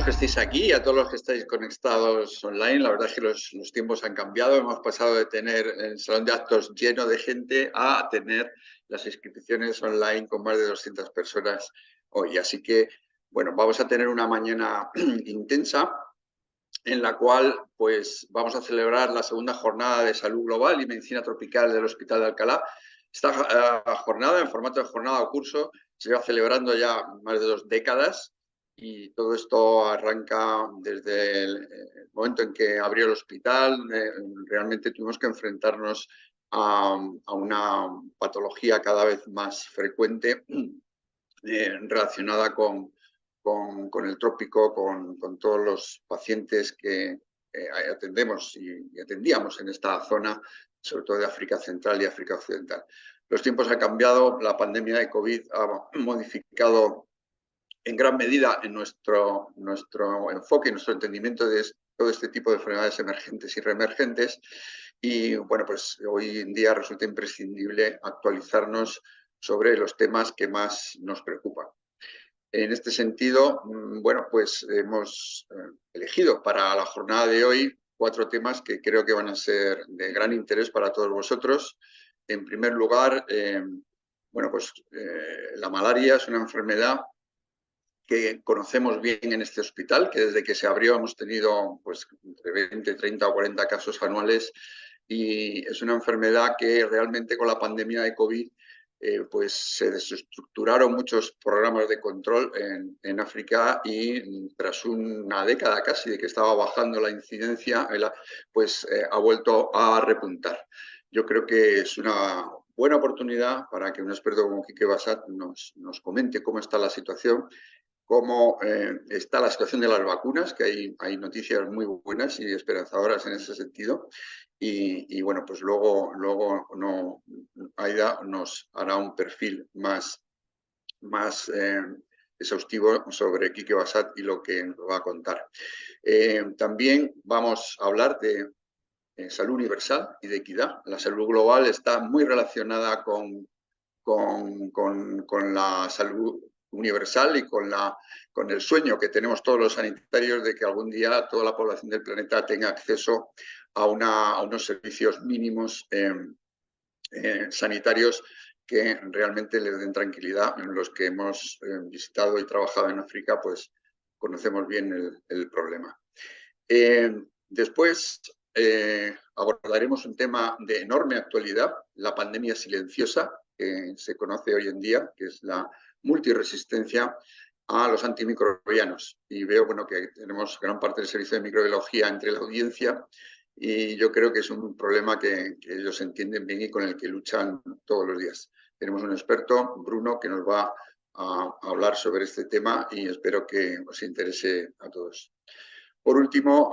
que estéis aquí y a todos los que estáis conectados online. La verdad es que los tiempos han cambiado. Hemos pasado de tener el salón de actos lleno de gente a tener las inscripciones online con más de 200 personas hoy. Así que, bueno, vamos a tener una mañana intensa en la cual pues, vamos a celebrar la segunda jornada de salud global y medicina tropical del Hospital de Alcalá. Esta jornada, en formato de jornada o curso, se va celebrando ya más de 2 décadas y todo esto arranca desde el momento en que abrió el hospital. Realmente tuvimos que enfrentarnos a una patología cada vez más frecuente relacionada con el trópico, con todos los pacientes que atendemos y atendíamos en esta zona, sobre todo de África Central y África Occidental. Los tiempos han cambiado, la pandemia de COVID ha modificado en gran medida en nuestro enfoque, nuestro entendimiento de todo este tipo de enfermedades emergentes y reemergentes. Y bueno, pues hoy en día resulta imprescindible actualizarnos sobre los temas que más nos preocupan. En este sentido, bueno, pues hemos elegido para la jornada de hoy 4 temas que creo que van a ser de gran interés para todos vosotros. En primer lugar, bueno, pues la malaria es una enfermedad que conocemos bien en este hospital, que desde que se abrió hemos tenido pues, entre 20, 30 o 40 casos anuales, y es una enfermedad que realmente con la pandemia de COVID pues se desestructuraron muchos programas de control en África, y tras una década casi de que estaba bajando la incidencia, pues ha vuelto a repuntar. Yo creo que es una buena oportunidad para que un experto como Quique Bassat nos comente cómo está la situación, cómo está la situación de las vacunas, que hay noticias muy buenas y esperanzadoras en ese sentido. Y bueno, pues luego Aida nos hará un perfil más exhaustivo sobre Quique Bassat y lo que nos va a contar. También vamos a hablar de salud universal y de equidad. La salud global está muy relacionada con la salud universal y con el sueño que tenemos todos los sanitarios de que algún día toda la población del planeta tenga acceso a unos servicios mínimos sanitarios que realmente les den tranquilidad. En los que hemos visitado y trabajado en África, pues conocemos bien el problema. Después abordaremos un tema de enorme actualidad, la pandemia silenciosa, que se conoce hoy en día, que es la multiresistencia a los antimicrobianos. Y veo bueno, que tenemos gran parte del servicio de microbiología entre la audiencia, y yo creo que es un problema que ellos entienden bien y con el que luchan todos los días. Tenemos un experto, Bruno, que nos va a hablar sobre este tema, y espero que os interese a todos. Por último,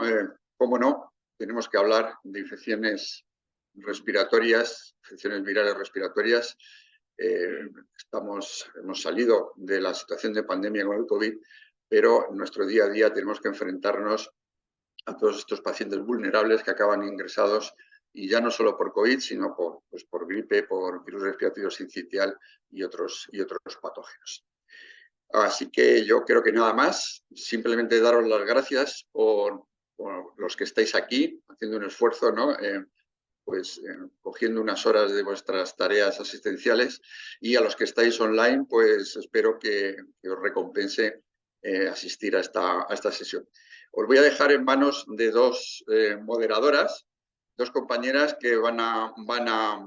cómo no, tenemos que hablar de infecciones respiratorias, infecciones virales respiratorias. Hemos salido de la situación de pandemia con el COVID, pero en nuestro día a día tenemos que enfrentarnos a todos estos pacientes vulnerables que acaban ingresados, y ya no solo por COVID, sino por gripe, por virus respiratorio sincitial y otros patógenos. Así que yo creo que nada más, simplemente daros las gracias por los que estáis aquí haciendo un esfuerzo, ¿no? Cogiendo unas horas de vuestras tareas asistenciales, y a los que estáis online, pues espero que os recompense asistir a esta sesión. Os voy a dejar en manos de 2 moderadoras, 2 compañeras que van a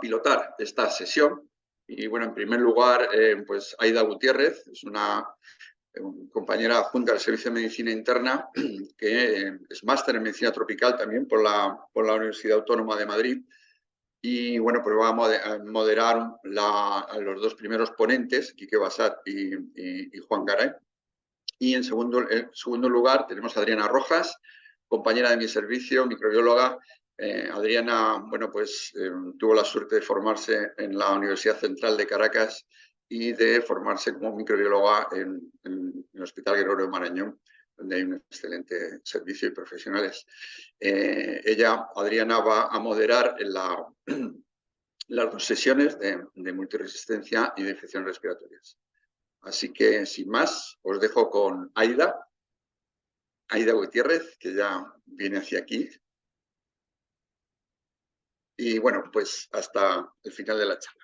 pilotar esta sesión. Y bueno, en primer lugar, pues Aida Gutiérrez es una compañera adjunta del Servicio de Medicina Interna, que es máster en Medicina Tropical también por la Universidad Autónoma de Madrid. Y bueno, pues va a moderar a los 2 primeros ponentes, Quique Bassat y Juan Garay. Y en segundo lugar tenemos a Adriana Rojas, compañera de mi servicio, microbióloga. Adriana, bueno, pues tuvo la suerte de formarse en la Universidad Central de Caracas y de formarse como microbióloga en el Hospital Gregorio Marañón, donde hay un excelente servicio y profesionales. Adriana, va a moderar las 2 sesiones de multiresistencia y de infecciones respiratorias. Así que, sin más, os dejo con Aida Aida Gutiérrez, que ya viene hacia aquí. Y bueno, pues hasta el final de la charla.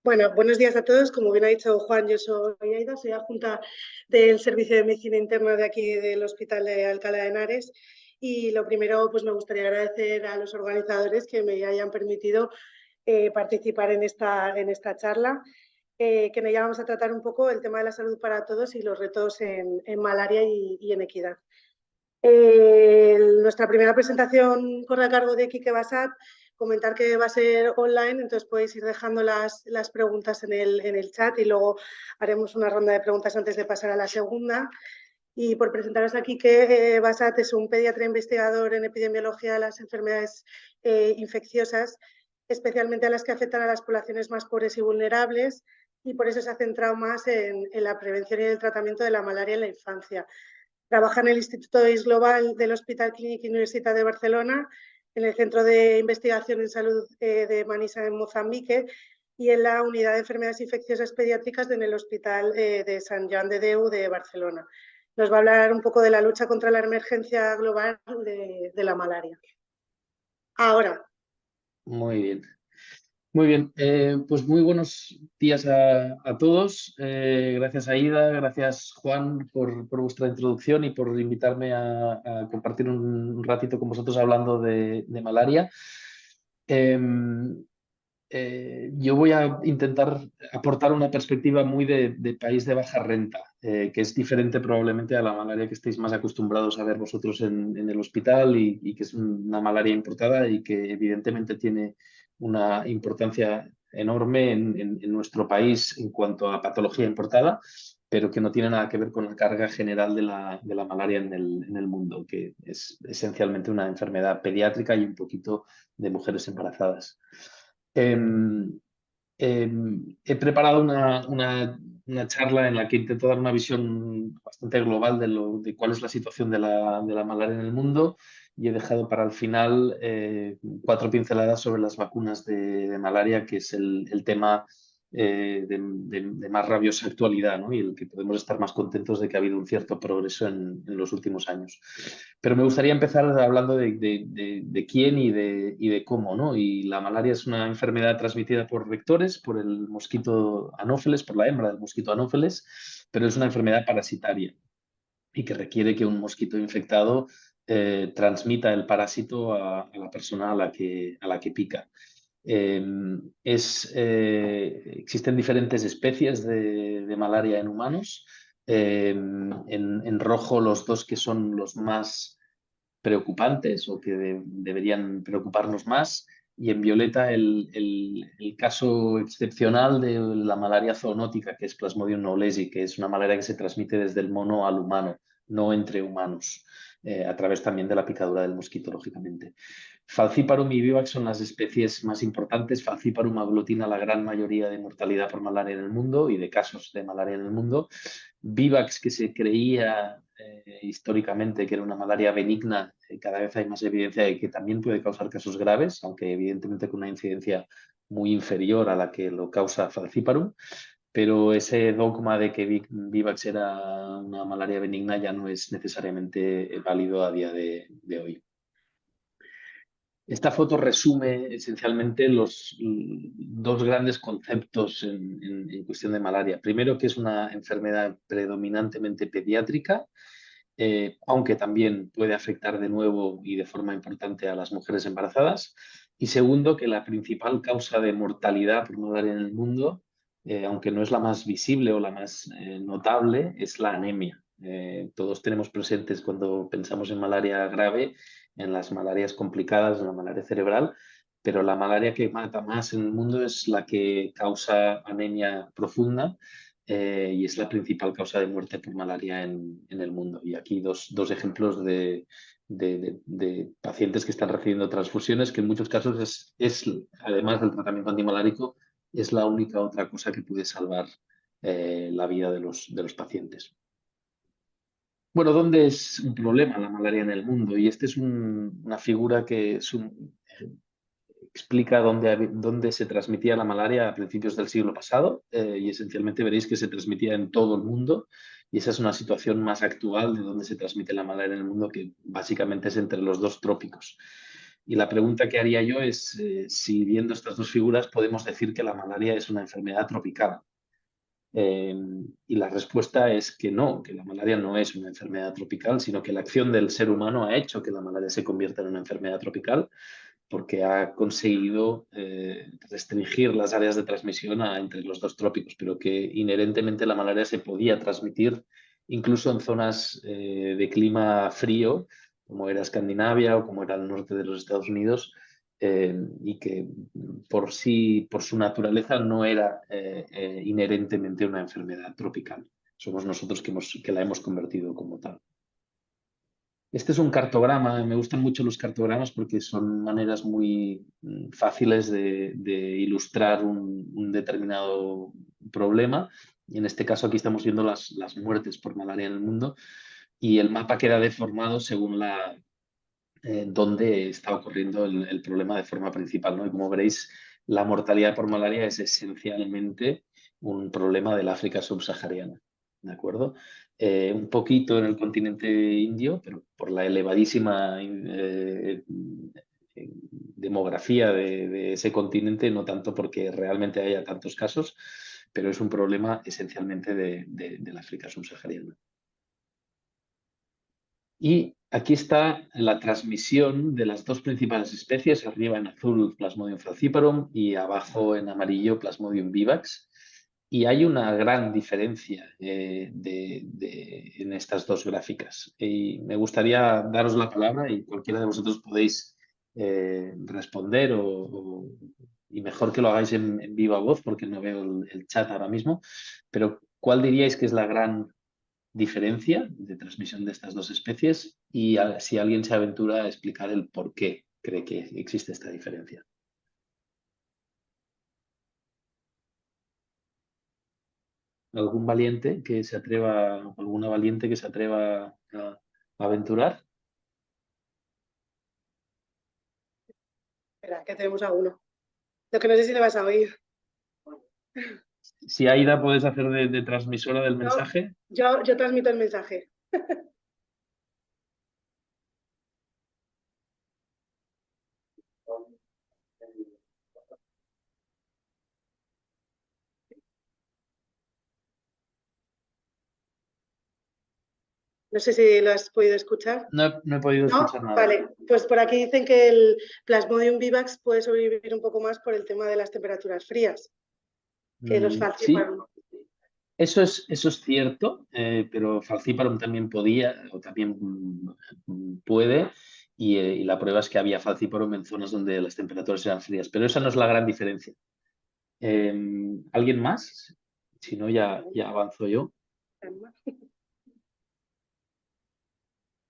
Bueno, buenos días a todos. Como bien ha dicho Juan, yo soy Aida, soy adjunta del Servicio de Medicina Interna de aquí del Hospital de Alcalá de Henares. Y lo primero, pues me gustaría agradecer a los organizadores que me hayan permitido participar en esta charla, que en ella vamos a tratar un poco el tema de la salud para todos y los retos en malaria y en equidad. Nuestra primera presentación corre a cargo de Quique Bassat. Comentar que va a ser online, entonces podéis ir dejando las preguntas en el chat y luego haremos una ronda de preguntas antes de pasar a la segunda. Y por presentaros aquí que Bassat es un pediatra investigador en epidemiología de las enfermedades infecciosas, especialmente a las que afectan a las poblaciones más pobres y vulnerables, y por eso se ha centrado más en la prevención y el tratamiento de la malaria en la infancia. Trabaja en el Instituto IS Global del Hospital Clínic Universitat de Barcelona, en el Centro de Investigación en Salud de Manisa en Mozambique y en la Unidad de Enfermedades Infecciosas Pediátricas en el Hospital de Sant Joan de Déu de Barcelona. Nos va a hablar un poco de la lucha contra la emergencia global de la malaria. Ahora. Muy bien. Muy bien, pues muy buenos días a todos. Gracias Aida, gracias Juan por vuestra introducción y por invitarme a compartir un ratito con vosotros hablando de malaria. Yo voy a intentar aportar una perspectiva muy de país de baja renta, que es diferente probablemente a la malaria que estáis más acostumbrados a ver vosotros en el hospital y que es una malaria importada y que evidentemente tiene una importancia enorme en nuestro país en cuanto a patología importada, pero que no tiene nada que ver con la carga general de la malaria en el mundo, que es esencialmente una enfermedad pediátrica y un poquito de mujeres embarazadas. He preparado una charla en la que intento dar una visión bastante global de cuál es la situación de la malaria en el mundo y he dejado para el final 4 pinceladas sobre las vacunas de malaria, que es el tema de más rabiosa actualidad, ¿no? Y el que podemos estar más contentos de que ha habido un cierto progreso en los últimos años. Pero me gustaría empezar hablando de quién y de cómo, ¿no? Y la malaria es una enfermedad transmitida por vectores, por el mosquito anófeles, por la hembra del mosquito anófeles, pero es una enfermedad parasitaria y que requiere que un mosquito infectado transmita el parásito a la persona a la que pica. Existen diferentes especies de malaria en humanos. En rojo los dos que son los más preocupantes o que deberían preocuparnos más, y en violeta el caso excepcional de la malaria zoonótica, que es Plasmodium knowlesi, que es una malaria que se transmite desde el mono al humano, no entre humanos, a través también de la picadura del mosquito, lógicamente. Falciparum y Vivax son las especies más importantes. Falciparum aglutina la gran mayoría de mortalidad por malaria en el mundo y de casos de malaria en el mundo. Vivax, que se creía históricamente que era una malaria benigna, cada vez hay más evidencia de que también puede causar casos graves, aunque evidentemente con una incidencia muy inferior a la que lo causa Falciparum. Pero ese dogma de que Vivax era una malaria benigna ya no es necesariamente válido a día de hoy. Esta foto resume esencialmente los dos grandes conceptos en cuestión de malaria. Primero, que es una enfermedad predominantemente pediátrica, aunque también puede afectar de nuevo y de forma importante a las mujeres embarazadas. Y segundo, que la principal causa de mortalidad por malaria en el mundo, aunque no es la más visible o la más notable, es la anemia. Todos tenemos presentes cuando pensamos en malaria grave, en las malarias complicadas, en la malaria cerebral, pero la malaria que mata más en el mundo es la que causa anemia profunda y es la principal causa de muerte por malaria en el mundo. Y aquí dos ejemplos de pacientes que están recibiendo transfusiones, que en muchos casos además del tratamiento antimalárico, es la única otra cosa que puede salvar la vida de los pacientes. Bueno, ¿dónde es un problema la malaria en el mundo? Y esta es una figura que explica dónde se transmitía la malaria a principios del siglo pasado y esencialmente veréis que se transmitía en todo el mundo y esa es una situación más actual de dónde se transmite la malaria en el mundo, que básicamente es entre los dos trópicos. Y la pregunta que haría yo es si viendo estas dos figuras podemos decir que la malaria es una enfermedad tropical. Y la respuesta es que no, que la malaria no es una enfermedad tropical, sino que la acción del ser humano ha hecho que la malaria se convierta en una enfermedad tropical porque ha conseguido restringir las áreas de transmisión entre los dos trópicos, pero que inherentemente la malaria se podía transmitir incluso en zonas de clima frío, como era Escandinavia o como era el norte de los Estados Unidos, y que por su naturaleza no era inherentemente una enfermedad tropical. Somos nosotros que la hemos convertido como tal. Este es un cartograma, me gustan mucho los cartogramas porque son maneras muy fáciles de ilustrar un determinado problema. Y en este caso aquí estamos viendo las muertes por malaria en el mundo y el mapa queda deformado según dónde está ocurriendo el problema de forma principal, ¿no? Y como veréis, la mortalidad por malaria es esencialmente un problema del África subsahariana, ¿de acuerdo? Un poquito en el continente indio, pero por la elevadísima demografía de ese continente, no tanto porque realmente haya tantos casos, pero es un problema esencialmente del África subsahariana. Y aquí está la transmisión de las dos principales especies, arriba en azul Plasmodium falciparum y abajo en amarillo Plasmodium vivax. Y hay una gran diferencia en estas dos gráficas. Y me gustaría daros la palabra y cualquiera de vosotros podéis responder y mejor que lo hagáis en viva voz porque no veo el chat ahora mismo. Pero ¿cuál diríais que es la gran diferencia de transmisión de estas dos especies y si alguien se aventura a explicar el por qué cree que existe esta diferencia? ¿Algún valiente que se atreva, alguna valiente que se atreva a aventurar? Espera, que tenemos a uno. Lo que no sé si le vas a oír. Si Aida puedes hacer de transmisora del mensaje. Yo transmito el mensaje. No sé si lo has podido escuchar. No he podido escuchar nada. Vale, pues por aquí dicen que el Plasmodium vivax puede sobrevivir un poco más por el tema de las temperaturas frías que los falciparum. Sí. Eso es cierto, pero falciparum también podía o también puede y la prueba es que había falciparum en zonas donde las temperaturas eran frías, pero esa no es la gran diferencia. ¿Alguien más? Si no, ya avanzo yo.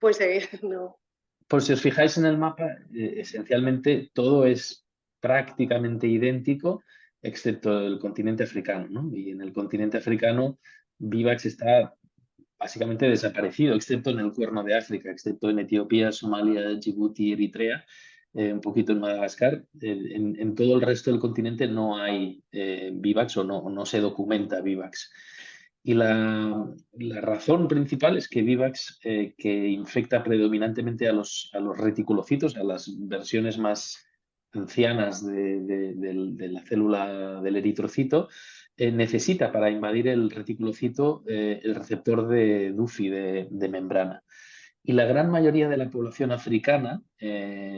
Puede seguir, no. Pues si os fijáis en el mapa, esencialmente todo es prácticamente idéntico, excepto el continente africano, ¿no? Y en el continente africano, Vivax está básicamente desaparecido, excepto en el Cuerno de África, excepto en Etiopía, Somalia, Djibouti, Eritrea, un poquito en Madagascar. En todo el resto del continente no hay Vivax o no se documenta Vivax. Y la razón principal es que Vivax, que infecta predominantemente a los reticulocitos, a las versiones más ancianas de la célula del eritrocito, necesita para invadir el reticulocito el receptor de Duffy de membrana. Y la gran mayoría de la población africana,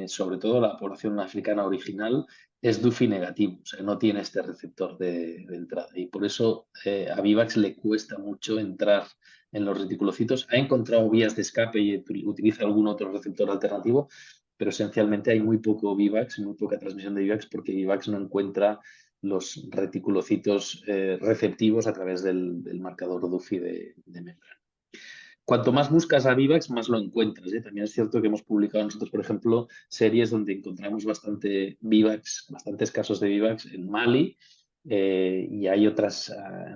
sobre todo la población africana original, es Duffy negativo, o sea, no tiene este receptor de entrada. Y por eso a Vivax le cuesta mucho entrar en los reticulocitos. Ha encontrado vías de escape y utiliza algún otro receptor alternativo, pero esencialmente hay muy poco Vivax, muy poca transmisión de Vivax, porque Vivax no encuentra los reticulocitos receptivos a través del marcador Duffy de membrana. Cuanto más buscas a Vivax, más lo encuentras, ¿eh? También es cierto que hemos publicado nosotros, por ejemplo, series donde encontramos bastante Vivax, bastantes casos de Vivax en Mali y hay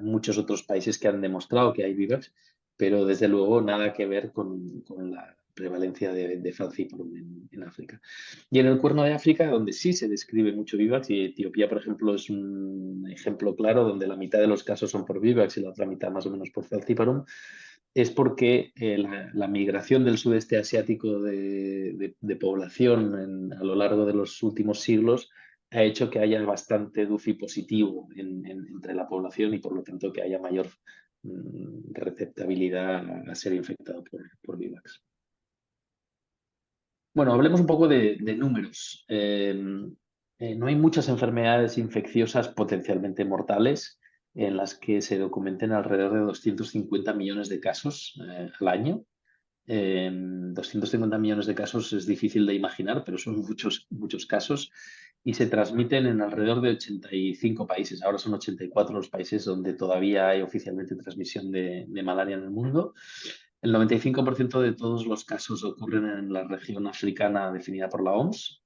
muchos otros países que han demostrado que hay Vivax, pero desde luego nada que ver con prevalencia de falciparum en África. Y en el Cuerno de África, donde sí se describe mucho Vivax, y Etiopía, por ejemplo, es un ejemplo claro donde la mitad de los casos son por Vivax y la otra mitad más o menos por falciparum, es porque la migración del sudeste asiático de población a lo largo de los últimos siglos ha hecho que haya bastante DUFI positivo entre la población y por lo tanto que haya mayor receptabilidad a ser infectado por Vivax. Bueno, hablemos un poco de números. No hay muchas enfermedades infecciosas potencialmente mortales en las que se documenten alrededor de 250 millones de casos al año. 250 millones de casos es difícil de imaginar, pero son muchos casos y se transmiten en alrededor de 85 países. Ahora son 84 los países donde todavía hay oficialmente transmisión de malaria en el mundo. El 95% de todos los casos ocurren en la región africana definida por la OMS.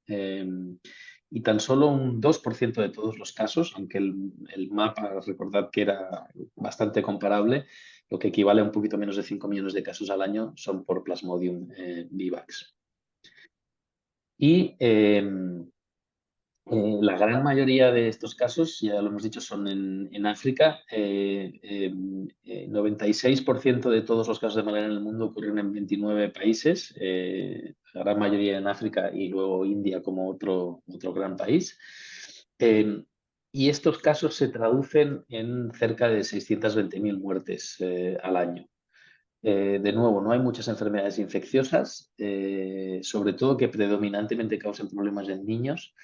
Y tan solo un 2% de todos los casos, aunque el mapa, recordad que era bastante comparable, lo que equivale a un poquito menos de 5 millones de casos al año, son por Plasmodium vivax. Y la gran mayoría de estos casos, ya lo hemos dicho, son en África. 96% de todos los casos de malaria en el mundo ocurren en 29 países, la gran mayoría en África y luego India como otro gran país. Y estos casos se traducen en cerca de 620.000 muertes al año. De nuevo, no hay muchas enfermedades infecciosas, sobre todo que predominantemente causen problemas en niños,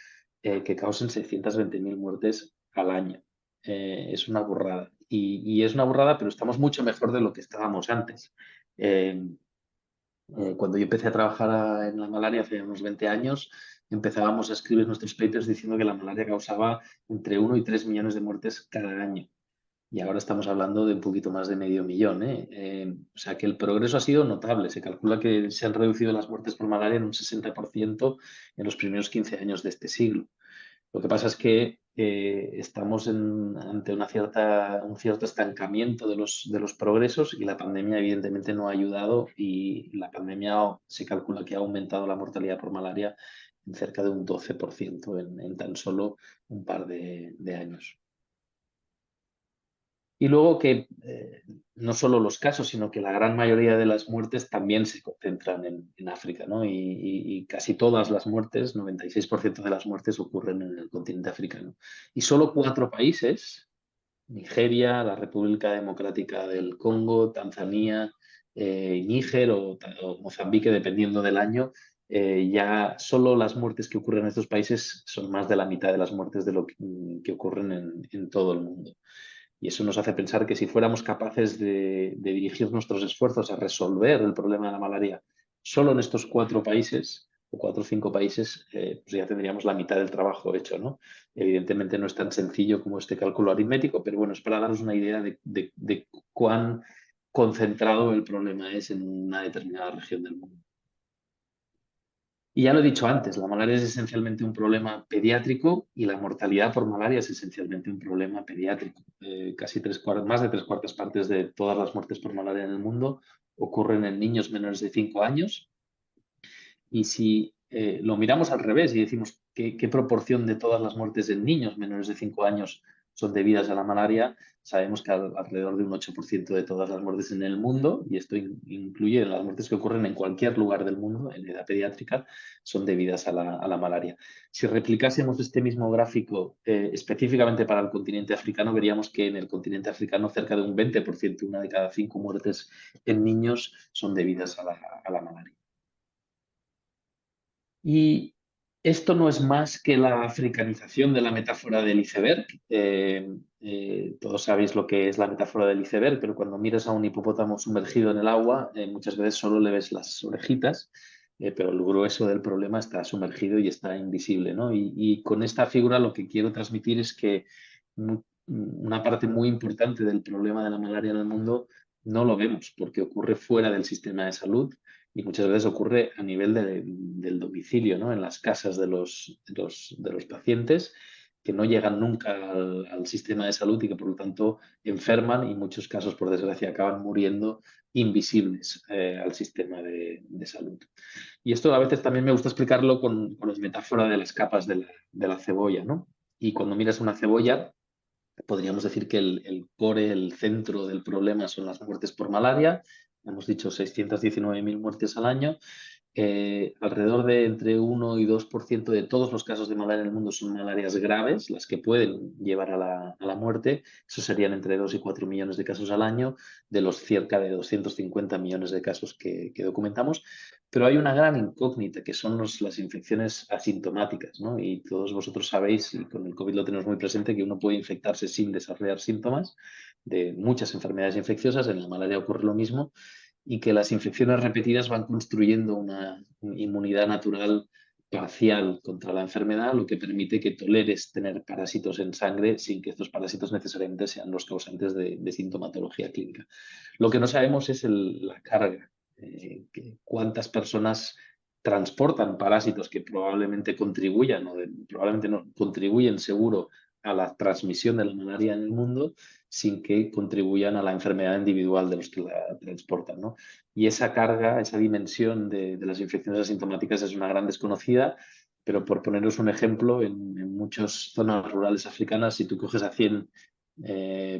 que causen 620.000 muertes al año. Es una burrada. Y es una burrada, pero estamos mucho mejor de lo que estábamos antes. Cuando yo empecé a trabajar en la malaria hace unos 20 años, empezábamos a escribir nuestros papers diciendo que la malaria causaba entre 1 y 3 millones de muertes cada año. Y ahora estamos hablando de un poquito más de medio millón. O sea que el progreso ha sido notable. Se calcula que se han reducido las muertes por malaria en un 60% en los primeros 15 años de este siglo. Lo que pasa es que estamos ante un cierto estancamiento de los progresos y la pandemia evidentemente no ha ayudado y la pandemia se calcula que ha aumentado la mortalidad por malaria en cerca de un 12% en tan solo un par de años. Y luego que no solo los casos, sino que la gran mayoría de las muertes también se concentran en África, ¿no? Y casi todas las muertes, 96% de las muertes ocurren en el continente africano. Y solo 4 países, Nigeria, la República Democrática del Congo, Tanzania, Níger o Mozambique, dependiendo del año, ya solo las muertes que ocurren en estos países son más de la mitad de las muertes de lo que ocurren en todo el mundo. Y eso nos hace pensar que si fuéramos capaces de dirigir nuestros esfuerzos a resolver el problema de la malaria solo en estos 4 países, o 4 o 5 países, pues ya tendríamos la mitad del trabajo hecho, ¿no? Evidentemente no es tan sencillo como este cálculo aritmético, pero bueno, es para daros una idea de cuán concentrado el problema es en una determinada región del mundo. Y ya lo he dicho antes, la malaria es esencialmente un problema pediátrico y la mortalidad por malaria es esencialmente un problema pediátrico. Más de 3/4 partes de todas las muertes por malaria en el mundo ocurren en niños menores de 5 años. Y si lo miramos al revés y decimos qué proporción de todas las muertes en niños menores de 5 años son debidas a la malaria, sabemos que alrededor de un 8% de todas las muertes en el mundo, y esto incluye las muertes que ocurren en cualquier lugar del mundo en edad pediátrica, son debidas a la malaria. Si replicásemos este mismo gráfico específicamente para el continente africano, veríamos que en el continente africano cerca de un 20%, 1 de cada 5 muertes en niños, son debidas a la malaria. Y esto no es más que la africanización de la metáfora del iceberg. Todos sabéis lo que es la metáfora del iceberg, pero cuando miras a un hipopótamo sumergido en el agua, muchas veces solo le ves las orejitas, pero el grueso del problema está sumergido y está invisible, ¿no? Y con esta figura lo que quiero transmitir es que una parte muy importante del problema de la malaria en el mundo no lo vemos porque ocurre fuera del sistema de salud y muchas veces ocurre a nivel del domicilio, ¿no? En las casas de los pacientes, que no llegan nunca al sistema de salud y que por lo tanto enferman y en muchos casos, por desgracia, acaban muriendo invisibles al sistema de salud. Y esto a veces también me gusta explicarlo con la metáfora de las capas de la cebolla, ¿no? Y cuando miras una cebolla, podríamos decir que el core, el centro del problema son las muertes por malaria. Hemos dicho 619.000 muertes al año. Alrededor de entre 1 y 2% de todos los casos de malaria en el mundo son malarias graves, las que pueden llevar a la muerte. Eso serían entre 2 y 4 millones de casos al año, de los cerca de 250 millones de casos que documentamos. Pero hay una gran incógnita, que son las infecciones asintomáticas, ¿no? Y todos vosotros sabéis, y con el COVID lo tenemos muy presente, que uno puede infectarse sin desarrollar síntomas de muchas enfermedades infecciosas. En la malaria ocurre lo mismo, y que las infecciones repetidas van construyendo una inmunidad natural parcial contra la enfermedad, lo que permite que toleres tener parásitos en sangre sin que estos parásitos necesariamente sean los causantes de sintomatología clínica. Lo que no sabemos es la carga, cuántas personas transportan parásitos que probablemente contribuyan, probablemente no contribuyen seguro a la transmisión de la malaria en el mundo, sin que contribuyan a la enfermedad individual de los que la transportan, ¿no? Y esa carga, esa dimensión de las infecciones asintomáticas es una gran desconocida, pero por poneros un ejemplo, en muchas zonas rurales africanas, si tú coges a 100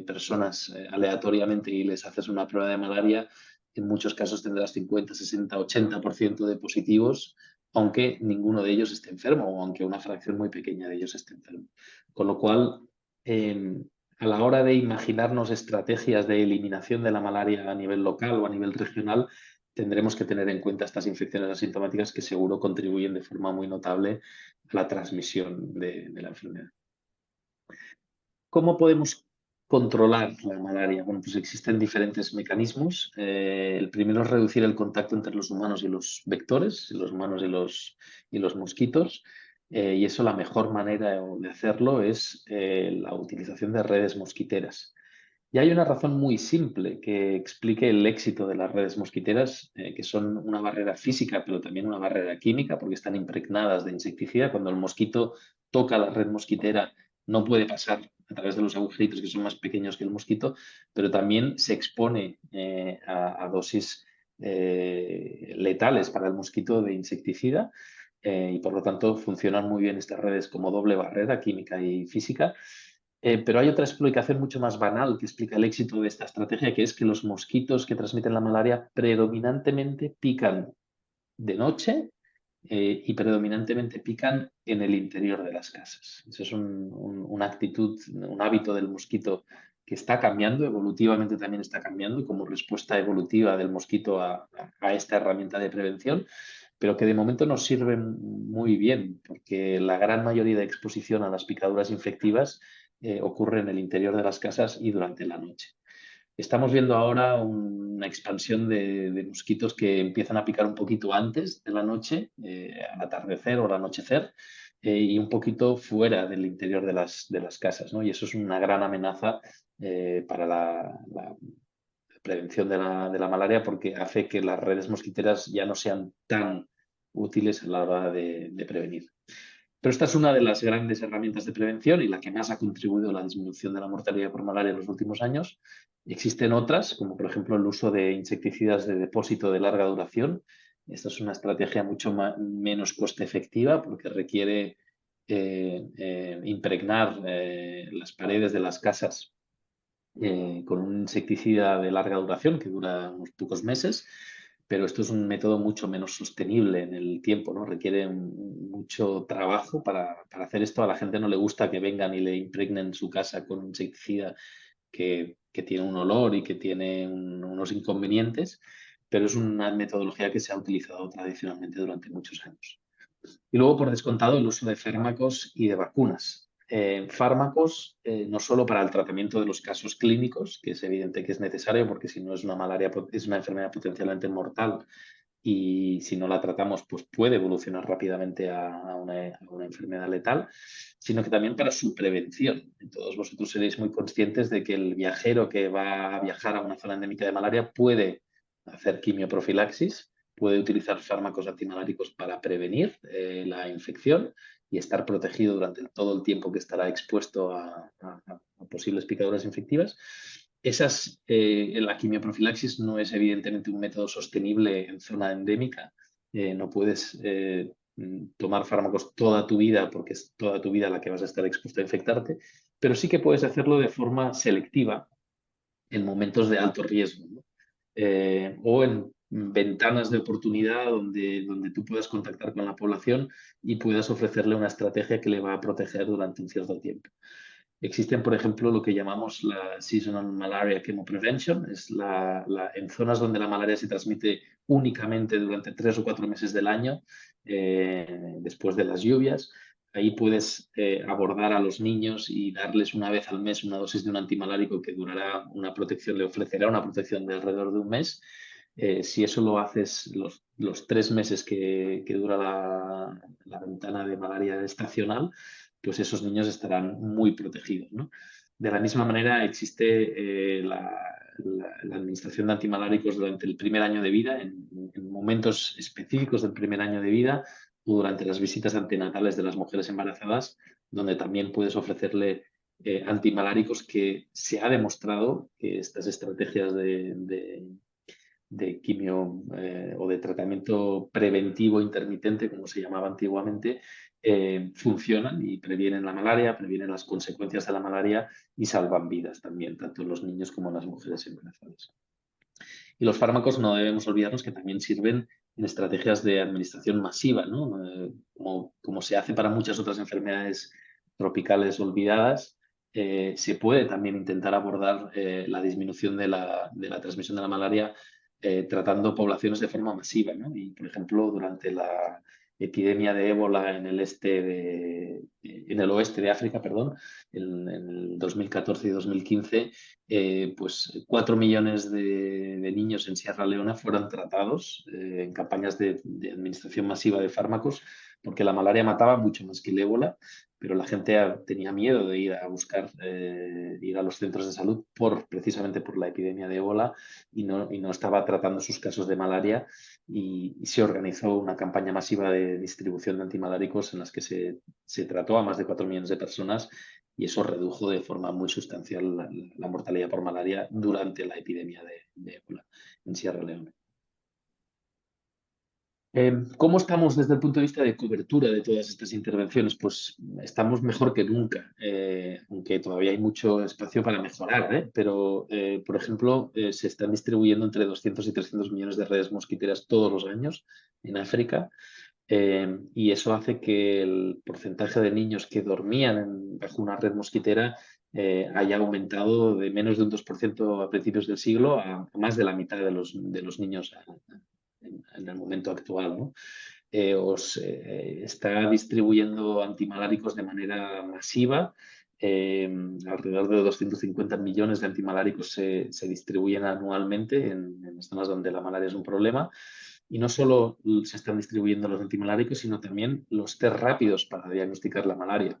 personas aleatoriamente y les haces una prueba de malaria, en muchos casos tendrás 50, 60, 80% de positivos, aunque ninguno de ellos esté enfermo o aunque una fracción muy pequeña de ellos esté enfermo. Con lo cual, a la hora de imaginarnos estrategias de eliminación de la malaria a nivel local o a nivel regional, tendremos que tener en cuenta estas infecciones asintomáticas que seguro contribuyen de forma muy notable a la transmisión de la enfermedad. ¿Cómo podemos controlar la malaria? Bueno, pues existen diferentes mecanismos. El primero es reducir el contacto entre los humanos y los vectores, los humanos y los mosquitos. Y eso, la mejor manera de hacerlo es la utilización de redes mosquiteras. Y hay una razón muy simple que explique el éxito de las redes mosquiteras, que son una barrera física, pero también una barrera química, porque están impregnadas de insecticida. Cuando el mosquito toca la red mosquitera, no puede pasar a través de los agujeritos, que son más pequeños que el mosquito, pero también se expone a dosis letales para el mosquito de insecticida. Y por lo tanto funcionan muy bien estas redes como doble barrera química y física. Pero hay otra explicación mucho más banal que explica el éxito de esta estrategia, que es que los mosquitos que transmiten la malaria predominantemente pican de noche y predominantemente pican en el interior de las casas. Eso es una actitud, un hábito del mosquito que está cambiando, evolutivamente también está cambiando, como respuesta evolutiva del mosquito a esta herramienta de prevención, pero que de momento nos sirve muy bien, porque la gran mayoría de exposición a las picaduras infectivas ocurre en el interior de las casas y durante la noche. Estamos viendo ahora una expansión de mosquitos que empiezan a picar un poquito antes de la noche, al atardecer o al anochecer, y un poquito fuera del interior de las casas, ¿no? Y eso es una gran amenaza para la prevención de la malaria, porque hace que las redes mosquiteras ya no sean tan útiles a la hora de prevenir. Pero esta es una de las grandes herramientas de prevención y la que más ha contribuido a la disminución de la mortalidad por malaria en los últimos años. Existen otras, como por ejemplo el uso de insecticidas de depósito de larga duración. Esta es una estrategia mucho menos coste efectiva porque requiere impregnar las paredes de las casas con un insecticida de larga duración que dura unos pocos meses, pero esto es un método mucho menos sostenible en el tiempo, ¿no? Requiere mucho trabajo para hacer esto. A la gente no le gusta que vengan y le impregnen su casa con un insecticida que tiene un olor y que tiene unos inconvenientes, pero es una metodología que se ha utilizado tradicionalmente durante muchos años. Y luego, por descontado, el uso de fármacos y de vacunas. Fármacos no solo para el tratamiento de los casos clínicos, que es evidente que es necesario porque si no es una malaria, es una enfermedad potencialmente mortal y si no la tratamos pues puede evolucionar rápidamente a una enfermedad letal, sino que también para su prevención. Todos vosotros seréis muy conscientes de que el viajero que va a viajar a una zona endémica de malaria puede hacer quimioprofilaxis, puede utilizar fármacos antimaláricos para prevenir la infección y estar protegido durante todo el tiempo que estará expuesto a posibles picaduras infectivas. La quimioprofilaxis no es evidentemente un método sostenible en zona endémica. No puedes tomar fármacos toda tu vida porque es toda tu vida la que vas a estar expuesto a infectarte, pero sí que puedes hacerlo de forma selectiva en momentos de alto riesgo, ¿no? O en ventanas de oportunidad donde tú puedas contactar con la población y puedas ofrecerle una estrategia que le va a proteger durante un cierto tiempo. Existen, por ejemplo, lo que llamamos la Seasonal Malaria Chemoprevention, en zonas donde la malaria se transmite únicamente durante 3 o 4 meses del año, después de las lluvias. Ahí puedes abordar a los niños y darles una vez al mes una dosis de un antimalárico que durará una protección, le ofrecerá una protección de alrededor de un mes. Si eso lo haces los 3 meses que dura la ventana de malaria estacional, pues esos niños estarán muy protegidos, ¿no? De la misma manera existe la administración de antimaláricos durante el primer año de vida, en momentos específicos del primer año de vida o durante las visitas antenatales de las mujeres embarazadas, donde también puedes ofrecerle antimaláricos, que se ha demostrado que estas estrategias de quimio o de tratamiento preventivo intermitente, como se llamaba antiguamente, funcionan y previenen la malaria, previenen las consecuencias de la malaria y salvan vidas también, tanto en los niños como en las mujeres embarazadas. Y los fármacos no debemos olvidarnos que también sirven en estrategias de administración masiva, ¿no? Como se hace para muchas otras enfermedades tropicales olvidadas, se puede también intentar abordar la disminución de la transmisión de la malaria tratando poblaciones de forma masiva, ¿no? Y, por ejemplo, durante la epidemia de ébola en el oeste de África, perdón, en el 2014 y 2015, pues 4 millones de niños en Sierra Leona fueron tratados en campañas de administración masiva de fármacos, porque la malaria mataba mucho más que el ébola, pero la gente tenía miedo de ir a buscar, ir a los centros de salud precisamente por la epidemia de ébola y no estaba tratando sus casos de malaria, y se organizó una campaña masiva de distribución de antimaláricos en las que se trató a más de 4 millones de personas, y eso redujo de forma muy sustancial la mortalidad por malaria durante la epidemia de ébola en Sierra Leona. ¿Cómo estamos desde el punto de vista de cobertura de todas estas intervenciones? Pues estamos mejor que nunca, aunque todavía hay mucho espacio para mejorar, pero, por ejemplo, se están distribuyendo entre 200 y 300 millones de redes mosquiteras todos los años en África, y eso hace que el porcentaje de niños que dormían bajo una red mosquitera haya aumentado de menos de un 2% a principios del siglo a más de la mitad de los niños en el momento actual, ¿no? Está distribuyendo antimaláricos de manera masiva. Alrededor de 250 millones de antimaláricos se distribuyen anualmente en las zonas donde la malaria es un problema. Y no solo se están distribuyendo los antimaláricos, sino también los test rápidos para diagnosticar la malaria.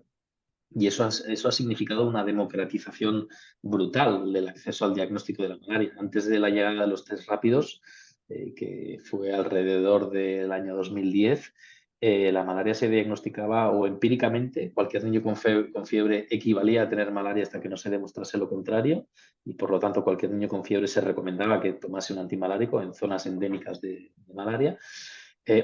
Y eso ha significado una democratización brutal del acceso al diagnóstico de la malaria. Antes de la llegada de los test rápidos, que fue alrededor del año 2010, la malaria se diagnosticaba o empíricamente, cualquier niño con fiebre equivalía a tener malaria hasta que no se demostrase lo contrario, y por lo tanto cualquier niño con fiebre se recomendaba que tomase un antimalárico en zonas endémicas de malaria.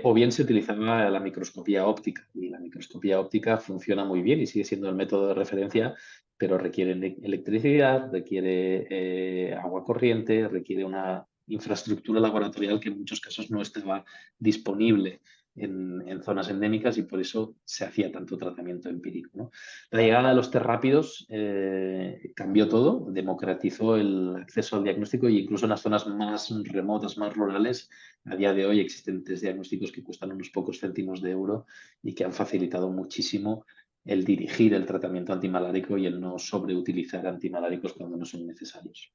O bien se utilizaba la microscopía óptica, y la microscopía óptica funciona muy bien y sigue siendo el método de referencia, pero requiere electricidad, requiere agua corriente, requiere una infraestructura laboratorial que en muchos casos no estaba disponible en zonas endémicas, y por eso se hacía tanto tratamiento empírico, ¿no? La llegada de los test rápidos cambió todo, democratizó el acceso al diagnóstico, y incluso en las zonas más remotas, más rurales, a día de hoy existen test diagnósticos que cuestan unos pocos céntimos de euro y que han facilitado muchísimo el dirigir el tratamiento antimalárico y el no sobreutilizar antimaláricos cuando no son necesarios.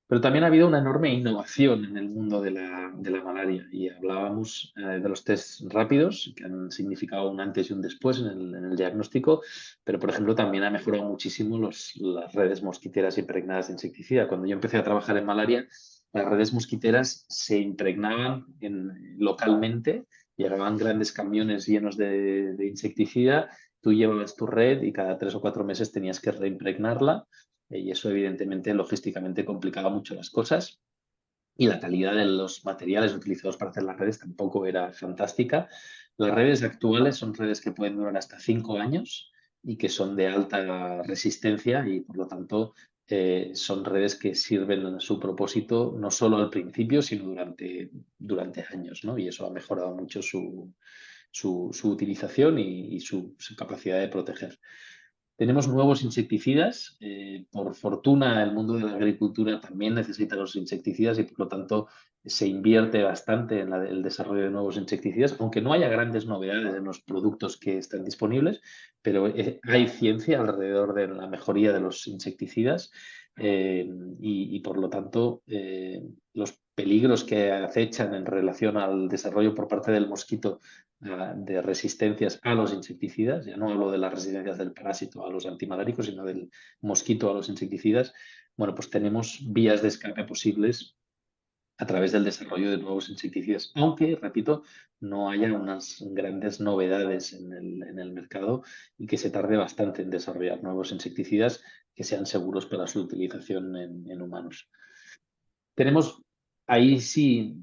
Pero también ha habido una enorme innovación en el mundo de la malaria, y hablábamos de los test rápidos, que han significado un antes y un después en el diagnóstico, pero, por ejemplo, también ha mejorado muchísimo las redes mosquiteras impregnadas de insecticida. Cuando yo empecé a trabajar en malaria, las redes mosquiteras se impregnaban localmente, llegaban grandes camiones llenos de insecticida, tú llevabas tu red y cada 3 o 4 meses tenías que reimpregnarla y eso evidentemente logísticamente complicaba mucho las cosas. Y la calidad de los materiales utilizados para hacer las redes tampoco era fantástica. Las redes actuales son redes que pueden durar hasta 5 años y que son de alta resistencia y por lo tanto son redes que sirven a su propósito no solo al principio, sino durante años, ¿no? Y eso ha mejorado mucho su utilización y su capacidad de proteger. Tenemos nuevos insecticidas. Por fortuna, el mundo de la agricultura también necesita los insecticidas y, por lo tanto, se invierte bastante en el desarrollo de nuevos insecticidas, aunque no haya grandes novedades en los productos que están disponibles, pero hay ciencia alrededor de la mejoría de los insecticidas y, por lo tanto, los peligros que acechan en relación al desarrollo por parte del mosquito de resistencias a los insecticidas, ya no hablo de las resistencias del parásito a los antimaláricos, sino del mosquito a los insecticidas, bueno, pues tenemos vías de escape posibles a través del desarrollo de nuevos insecticidas, aunque, repito, no haya unas grandes novedades en el mercado y que se tarde bastante en desarrollar nuevos insecticidas que sean seguros para su utilización en humanos. Tenemos ahí sí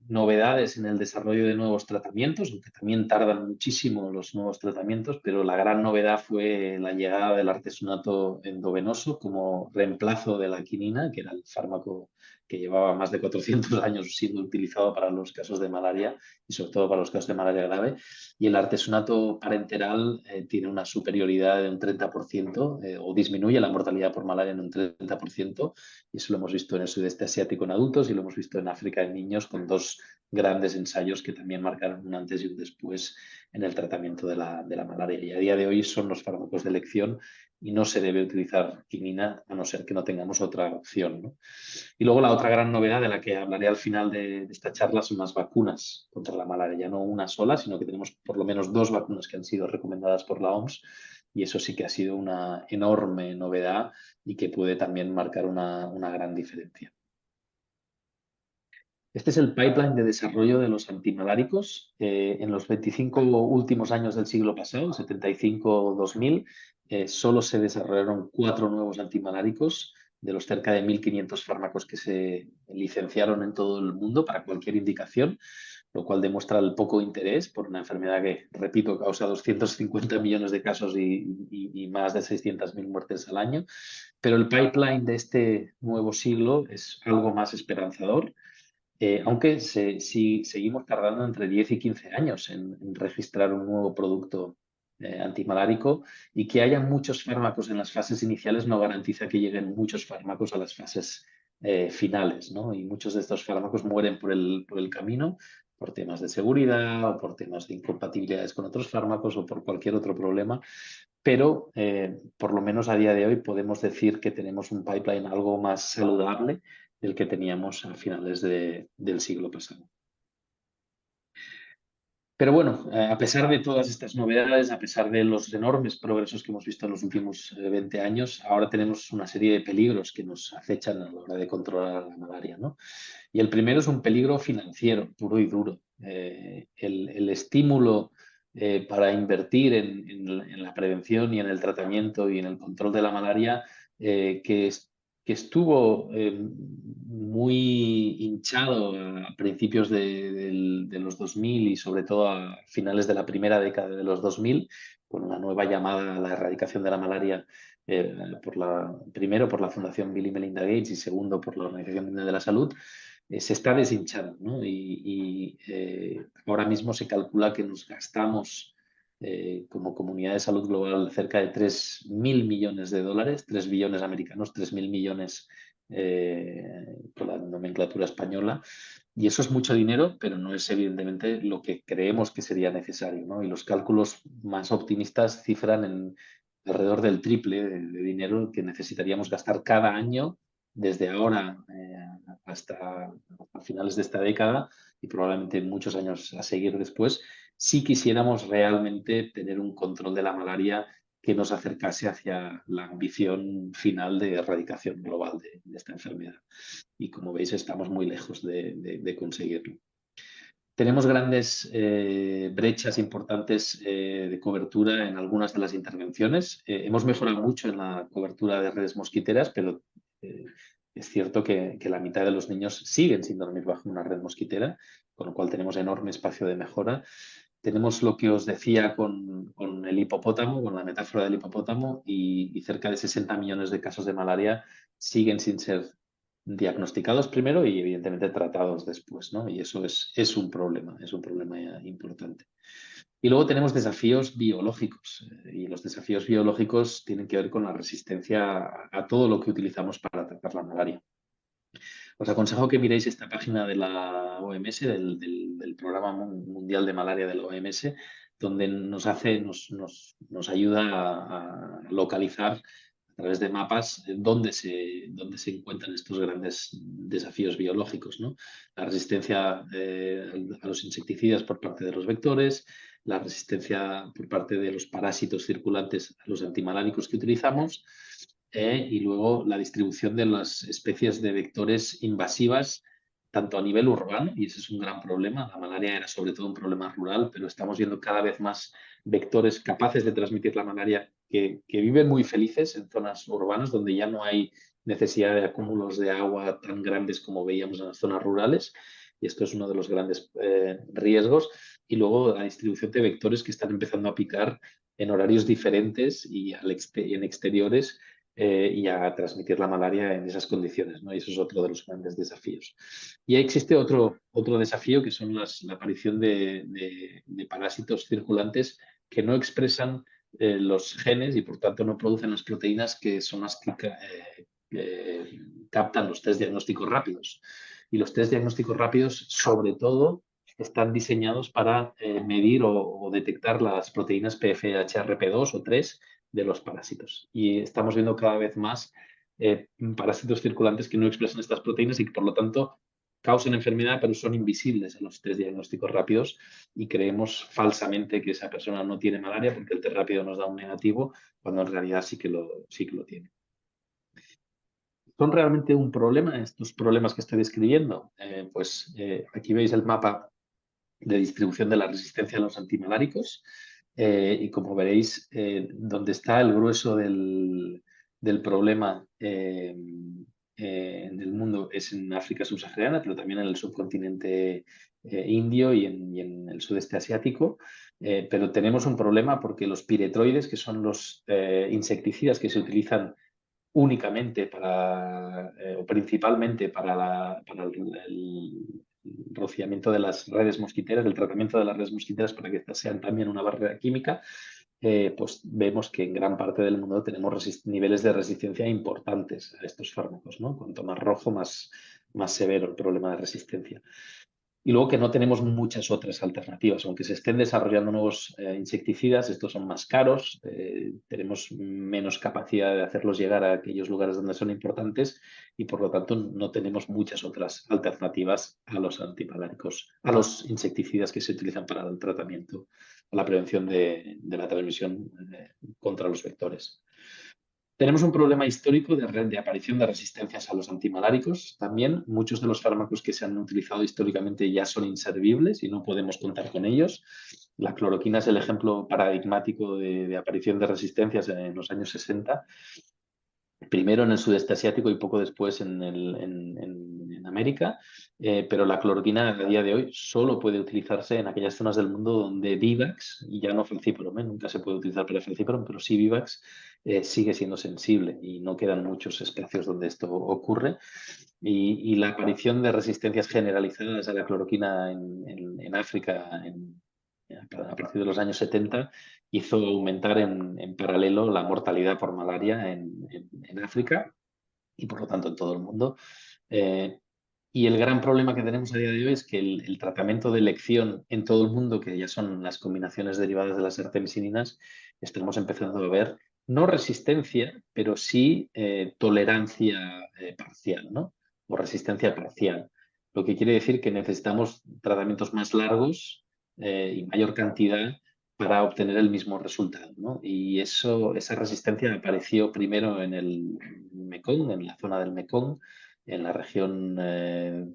novedades en el desarrollo de nuevos tratamientos, aunque también tardan muchísimo los nuevos tratamientos, pero la gran novedad fue la llegada del artesonato endovenoso como reemplazo de la quinina, que era el fármaco que llevaba más de 400 años siendo utilizado para los casos de malaria y sobre todo para los casos de malaria grave. Y el artesonato parenteral tiene una superioridad de un 30% o disminuye la mortalidad por malaria en un 30%. Y eso lo hemos visto en el sudeste asiático en adultos y lo hemos visto en África en niños con 2 grandes ensayos que también marcaron un antes y un después en el tratamiento de la malaria. Y a día de hoy son los fármacos de elección y no se debe utilizar quinina a no ser que no tengamos otra opción, ¿no? Y luego la otra gran novedad de la que hablaré al final de esta charla son las vacunas contra la malaria. Ya no una sola, sino que tenemos por lo menos 2 vacunas que han sido recomendadas por la OMS y eso sí que ha sido una enorme novedad y que puede también marcar una gran diferencia. Este es el pipeline de desarrollo de los antimaláricos. En los 25 últimos años del siglo pasado, 75-2000, solo se desarrollaron 4 nuevos antimaláricos de los cerca de 1.500 fármacos que se licenciaron en todo el mundo para cualquier indicación, lo cual demuestra el poco interés por una enfermedad que, repito, causa 250 millones de casos y más de 600.000 muertes al año. Pero el pipeline de este nuevo siglo es algo más esperanzador. Aunque seguimos tardando entre 10 y 15 años en registrar un nuevo producto antimalárico y que haya muchos fármacos en las fases iniciales no garantiza que lleguen muchos fármacos a las fases finales, ¿no? Y muchos de estos fármacos mueren por el camino por temas de seguridad o por temas de incompatibilidades con otros fármacos o por cualquier otro problema. Pero por lo menos a día de hoy podemos decir que tenemos un pipeline algo más saludable del que teníamos a finales del siglo pasado. Pero bueno, a pesar de todas estas novedades, a pesar de los enormes progresos que hemos visto en los últimos 20 años, ahora tenemos una serie de peligros que nos acechan a la hora de controlar la malaria, ¿no? Y el primero es un peligro financiero, puro y duro. El estímulo para invertir en la prevención y en el tratamiento y en el control de la malaria que estuvo muy hinchado a principios de los 2000 y sobre todo a finales de la primera década de los 2000, con una nueva llamada a la erradicación de la malaria, primero por la Fundación Bill y Melinda Gates y segundo por la Organización Mundial de la Salud, se está deshinchando, ¿no? Ahora mismo se calcula que nos gastamos como comunidad de salud global cerca de 3.000 millones de dólares, 3 billones americanos, 3.000 millones por la nomenclatura española. Y eso es mucho dinero, pero no es evidentemente lo que creemos que sería necesario, ¿no? Y los cálculos más optimistas cifran en alrededor del triple de dinero que necesitaríamos gastar cada año desde ahora hasta a finales de esta década y probablemente muchos años a seguir después, si quisiéramos realmente tener un control de la malaria que nos acercase hacia la ambición final de erradicación global de esta enfermedad. Y como veis, estamos muy lejos de conseguirlo. Tenemos grandes brechas importantes de cobertura en algunas de las intervenciones. Hemos mejorado mucho en la cobertura de redes mosquiteras, pero es cierto que la mitad de los niños siguen sin dormir bajo una red mosquitera, con lo cual tenemos enorme espacio de mejora. Tenemos lo que os decía con el hipopótamo, con la metáfora del hipopótamo, y cerca de 60 millones de casos de malaria siguen sin ser diagnosticados primero y evidentemente tratados después, ¿no? Y eso es un problema importante. Y luego tenemos desafíos biológicos, y los desafíos biológicos tienen que ver con la resistencia a todo lo que utilizamos para tratar la malaria. Os aconsejo que miréis esta página de la OMS, del Programa Mundial de Malaria de la OMS, donde nos ayuda a localizar a través de mapas dónde se encuentran estos grandes desafíos biológicos, ¿no? La resistencia a los insecticidas por parte de los vectores, la resistencia por parte de los parásitos circulantes a los antimaláricos que utilizamos, y luego la distribución de las especies de vectores invasivas, tanto a nivel urbano, y ese es un gran problema. La malaria era sobre todo un problema rural, pero estamos viendo cada vez más vectores capaces de transmitir la malaria que viven muy felices en zonas urbanas donde ya no hay necesidad de acúmulos de agua tan grandes como veíamos en las zonas rurales. Y esto es uno de los grandes riesgos. Y luego la distribución de vectores que están empezando a picar en horarios diferentes y en exteriores, y a transmitir la malaria en esas condiciones, ¿no? Y eso es otro de los grandes desafíos. Y existe otro desafío que son la aparición de parásitos circulantes que no expresan los genes y por tanto no producen las proteínas que son las que captan los test diagnósticos rápidos. Y los test diagnósticos rápidos, sobre todo, están diseñados para medir o detectar las proteínas PFHRP2 o 3 de los parásitos. Y estamos viendo cada vez más parásitos circulantes que no expresan estas proteínas y que por lo tanto causan enfermedad, pero son invisibles en los test diagnósticos rápidos, y creemos falsamente que esa persona no tiene malaria porque el test rápido nos da un negativo, cuando en realidad sí que lo tiene. ¿Son realmente un problema estos problemas que estoy describiendo? Aquí veis el mapa de distribución de la resistencia a los antimaláricos, y como veréis, donde está el grueso del problema en el mundo es en África subsahariana, pero también en el subcontinente indio y en el sudeste asiático. Pero tenemos un problema porque los piretroides, que son los insecticidas que se utilizan únicamente o principalmente para el rociamiento de las redes mosquiteras, del tratamiento de las redes mosquiteras para que estas sean también una barrera química, pues vemos que en gran parte del mundo tenemos niveles de resistencia importantes a estos fármacos, ¿no? Cuanto más rojo, más severo el problema de resistencia. Y luego que no tenemos muchas otras alternativas. Aunque se estén desarrollando nuevos insecticidas, estos son más caros, tenemos menos capacidad de hacerlos llegar a aquellos lugares donde son importantes y por lo tanto no tenemos muchas otras alternativas a los antimaláricos, a los insecticidas que se utilizan para el tratamiento o la prevención de la transmisión contra los vectores. Tenemos un problema histórico de aparición de resistencias a los antimaláricos. También muchos de los fármacos que se han utilizado históricamente ya son inservibles y no podemos contar con ellos. La cloroquina es el ejemplo paradigmático de aparición de resistencias en los años 60. Primero en el sudeste asiático y poco después en América, pero la cloroquina a día de hoy solo puede utilizarse en aquellas zonas del mundo donde Vivax, y ya no falciparum, nunca se puede utilizar para falciparum, pero sí Vivax sigue siendo sensible y no quedan muchos espacios donde esto ocurre. Y la aparición de resistencias generalizadas a la cloroquina en África a partir de los años 70 hizo aumentar en paralelo la mortalidad por malaria en África y por lo tanto en todo el mundo. Y el gran problema que tenemos a día de hoy es que el tratamiento de elección en todo el mundo, que ya son las combinaciones derivadas de las artemisininas, estamos empezando a ver no resistencia, pero sí tolerancia parcial, ¿no? O resistencia parcial. Lo que quiere decir que necesitamos tratamientos más largos y mayor cantidad para obtener el mismo resultado, ¿no? Y esa resistencia apareció primero en el Mekong, en la zona del Mekong, en la región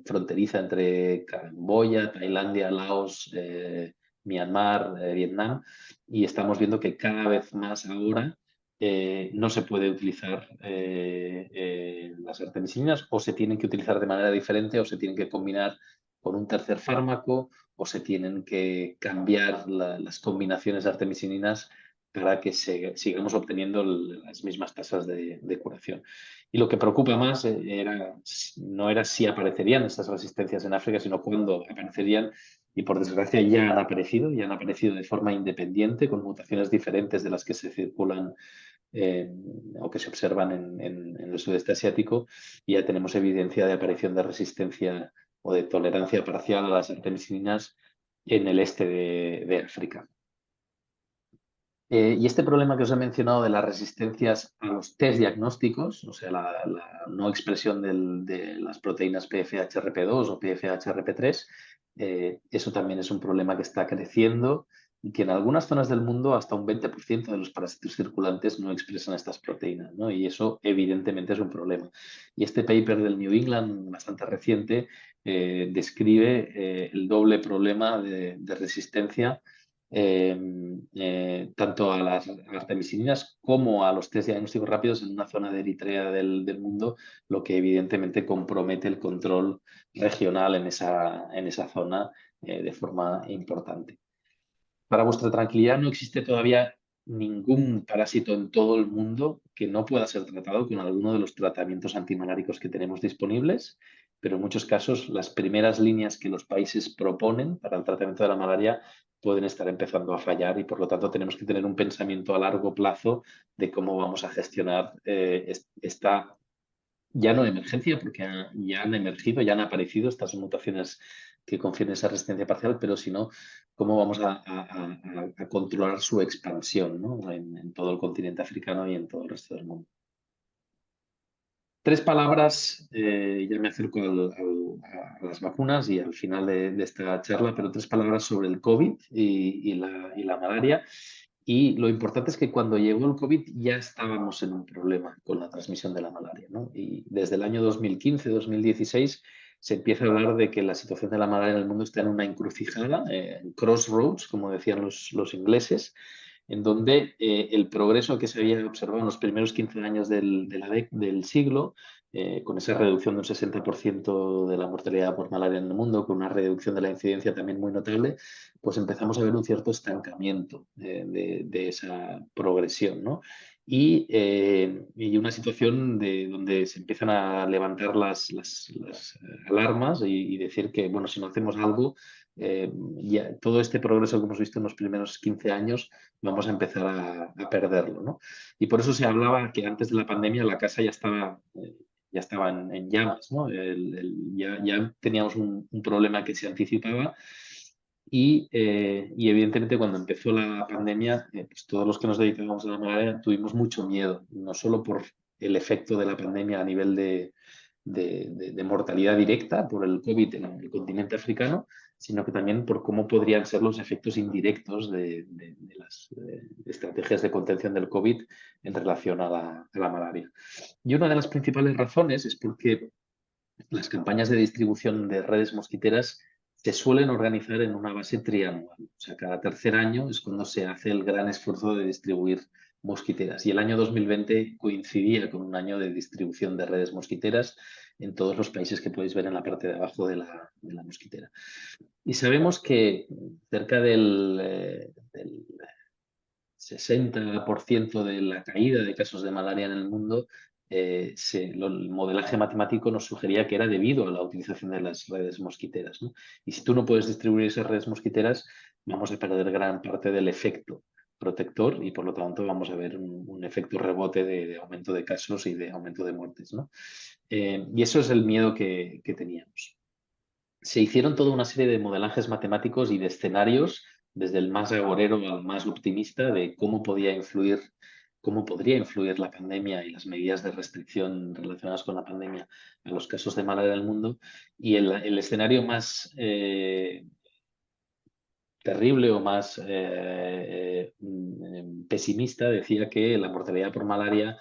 fronteriza entre Camboya, Tailandia, Laos, Myanmar, Vietnam, y estamos viendo que cada vez más ahora no se puede utilizar las artemisininas, o se tienen que utilizar de manera diferente, o se tienen que combinar con un tercer fármaco, o se tienen que cambiar las combinaciones de artemisininas para que sigamos obteniendo las mismas tasas de curación. Y lo que preocupa más no era si aparecerían estas resistencias en África, sino cuándo aparecerían, y por desgracia ya han aparecido de forma independiente, con mutaciones diferentes de las que se circulan o que se observan en el sudeste asiático, y ya tenemos evidencia de aparición de resistencia o de tolerancia parcial a las artemisininas en el este de África. Y este problema que os he mencionado de las resistencias a los test diagnósticos, o sea, la no expresión de las proteínas PFHRP2 o PFHRP3, eso también es un problema que está creciendo y que en algunas zonas del mundo hasta un 20% de los parásitos circulantes no expresan estas proteínas, ¿no? Y eso evidentemente es un problema. Y este paper del New England, bastante reciente, describe el doble problema de resistencia tanto a las artemisininas como a los test diagnósticos rápidos en una zona de Eritrea del mundo, lo que evidentemente compromete el control regional en esa zona de forma importante. Para vuestra tranquilidad, no existe todavía ningún parásito en todo el mundo que no pueda ser tratado con alguno de los tratamientos antimaláricos que tenemos disponibles, pero en muchos casos las primeras líneas que los países proponen para el tratamiento de la malaria pueden estar empezando a fallar, y por lo tanto tenemos que tener un pensamiento a largo plazo de cómo vamos a gestionar esta, ya no emergencia, porque ya han emergido, ya han aparecido estas mutaciones que confieren esa resistencia parcial, pero si no, cómo vamos a controlar su expansión, ¿no? en todo el continente africano y en todo el resto del mundo. Tres palabras, ya me acerco a las vacunas y al final de esta charla, pero tres palabras sobre el COVID y la malaria. Y lo importante es que cuando llegó el COVID ya estábamos en un problema con la transmisión de la malaria, ¿no? Y desde el año 2015-2016 se empieza a hablar de que la situación de la malaria en el mundo está en una encrucijada, en crossroads, como decían los ingleses, en donde el progreso que se había observado en los primeros 15 años del siglo, con esa reducción de un 60% de la mortalidad por malaria en el mundo, con una reducción de la incidencia también muy notable, pues empezamos a ver un cierto estancamiento de esa progresión, ¿no? Y una situación donde se empiezan a levantar las alarmas y decir que, bueno, si no hacemos algo, ya todo este progreso que hemos visto en los primeros 15 años vamos a empezar a perderlo, ¿no? Y por eso se hablaba que antes de la pandemia la casa ya estaba en llamas, ¿no? Ya teníamos un problema que se anticipaba. Y evidentemente cuando empezó la pandemia, pues todos los que nos dedicábamos a la malaria tuvimos mucho miedo, no solo por el efecto de la pandemia a nivel de mortalidad directa por el COVID en el continente africano, sino que también por cómo podrían ser los efectos indirectos de las estrategias de contención del COVID en relación a la malaria. Y una de las principales razones es porque las campañas de distribución de redes mosquiteras se suelen organizar en una base trianual. O sea, cada tercer año es cuando se hace el gran esfuerzo de distribuir mosquiteras. Y el año 2020 coincidía con un año de distribución de redes mosquiteras en todos los países que podéis ver en la parte de abajo de la mosquitera. Y sabemos que cerca del 60% de la caída de casos de malaria en el mundo, el modelaje matemático nos sugería que era debido a la utilización de las redes mosquiteras, ¿no? Y si tú no puedes distribuir esas redes mosquiteras, vamos a perder gran parte del efecto protector y por lo tanto vamos a ver un efecto rebote de aumento de casos y de aumento de muertes, ¿no? Y eso es el miedo que teníamos. Se hicieron toda una serie de modelajes matemáticos y de escenarios, desde el más agorero al más optimista, de cómo podría influir la pandemia y las medidas de restricción relacionadas con la pandemia a los casos de malaria en el mundo. Y el escenario más terrible o más pesimista decía que la mortalidad por malaria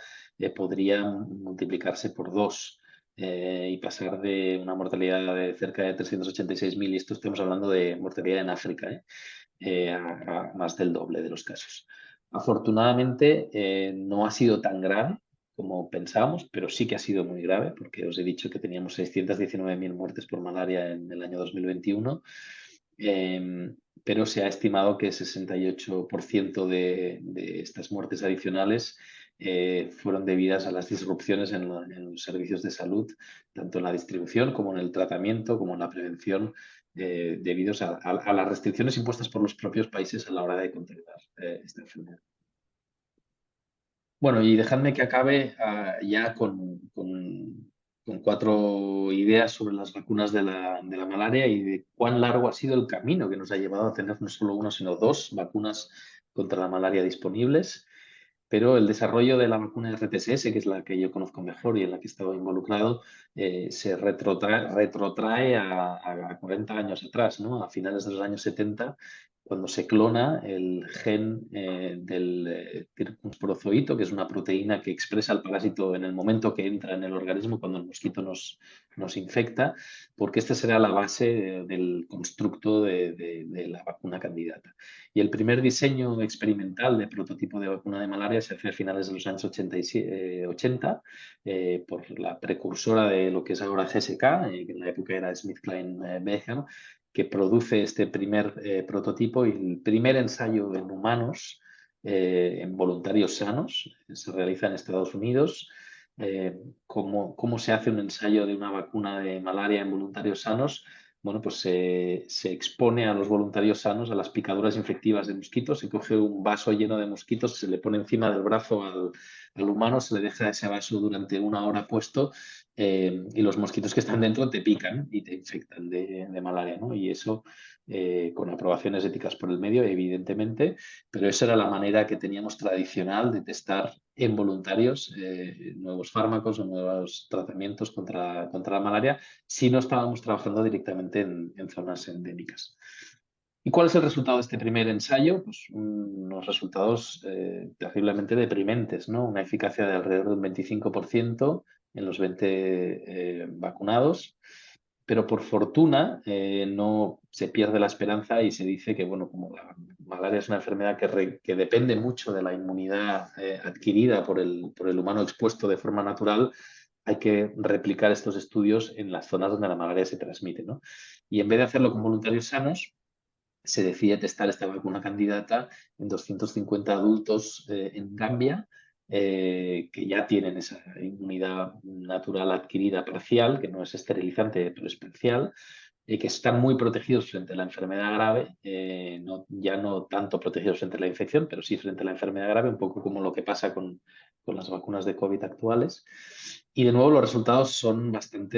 podría multiplicarse por 2 y pasar de una mortalidad de cerca de 386.000, y esto estamos hablando de mortalidad en África, a más del doble de los casos. Afortunadamente no ha sido tan grave como pensábamos, pero sí que ha sido muy grave, porque os he dicho que teníamos 619.000 muertes por malaria en el año 2021, pero se ha estimado que el 68% de estas muertes adicionales fueron debidas a las disrupciones en los servicios de salud, tanto en la distribución como en el tratamiento, como en la prevención, debidos a las restricciones impuestas por los propios países a la hora de controlar esta enfermedad. Bueno, y dejadme que acabe ya con 4 ideas sobre las vacunas de la malaria y de cuán largo ha sido el camino que nos ha llevado a tener no solo 1, sino 2 vacunas contra la malaria disponibles. Pero el desarrollo de la vacuna RTSS, que es la que yo conozco mejor y en la que he estado involucrado, se retrotrae a 40 años atrás, ¿no? A finales de los años 70, cuando se clona el gen del circunsporozoito, que es una proteína que expresa el parásito en el momento que entra en el organismo, cuando el mosquito nos infecta, porque esta será la base del constructo de la vacuna candidata. Y el primer diseño experimental de prototipo de vacuna de malaria se hace a finales de los años 80 por la precursora de lo que es ahora GSK, que en la época era SmithKline Beckman, que produce este primer prototipo, y el primer ensayo en humanos, en voluntarios sanos, se realiza en Estados Unidos. ¿Cómo se hace un ensayo de una vacuna de malaria en voluntarios sanos? Bueno, pues se expone a los voluntarios sanos a las picaduras infectivas de mosquitos, se coge un vaso lleno de mosquitos, se le pone encima del brazo al humano, se le deja ese vaso durante 1 hora puesto, y los mosquitos que están dentro te pican y te infectan de malaria, ¿no? Y eso con aprobaciones éticas por el medio, evidentemente, pero esa era la manera que teníamos tradicional de testar en voluntarios nuevos fármacos o nuevos tratamientos contra la malaria, si no estábamos trabajando directamente en zonas endémicas. ¿Y cuál es el resultado de este primer ensayo? Pues unos resultados terriblemente deprimentes, ¿no? Una eficacia de alrededor de un 25% en los 20 vacunados, pero por fortuna no se pierde la esperanza y se dice que, bueno, como la malaria es una enfermedad que depende mucho de la inmunidad adquirida por el humano expuesto de forma natural, hay que replicar estos estudios en las zonas donde la malaria se transmite, ¿no? Y en vez de hacerlo con voluntarios sanos, se decide testar esta vacuna candidata en 250 adultos en Gambia, que ya tienen esa inmunidad natural adquirida parcial, que no es esterilizante, pero es parcial, que están muy protegidos frente a la enfermedad grave, ya no tanto protegidos frente a la infección, pero sí frente a la enfermedad grave, un poco como lo que pasa con las vacunas de COVID actuales. Y de nuevo los resultados son bastante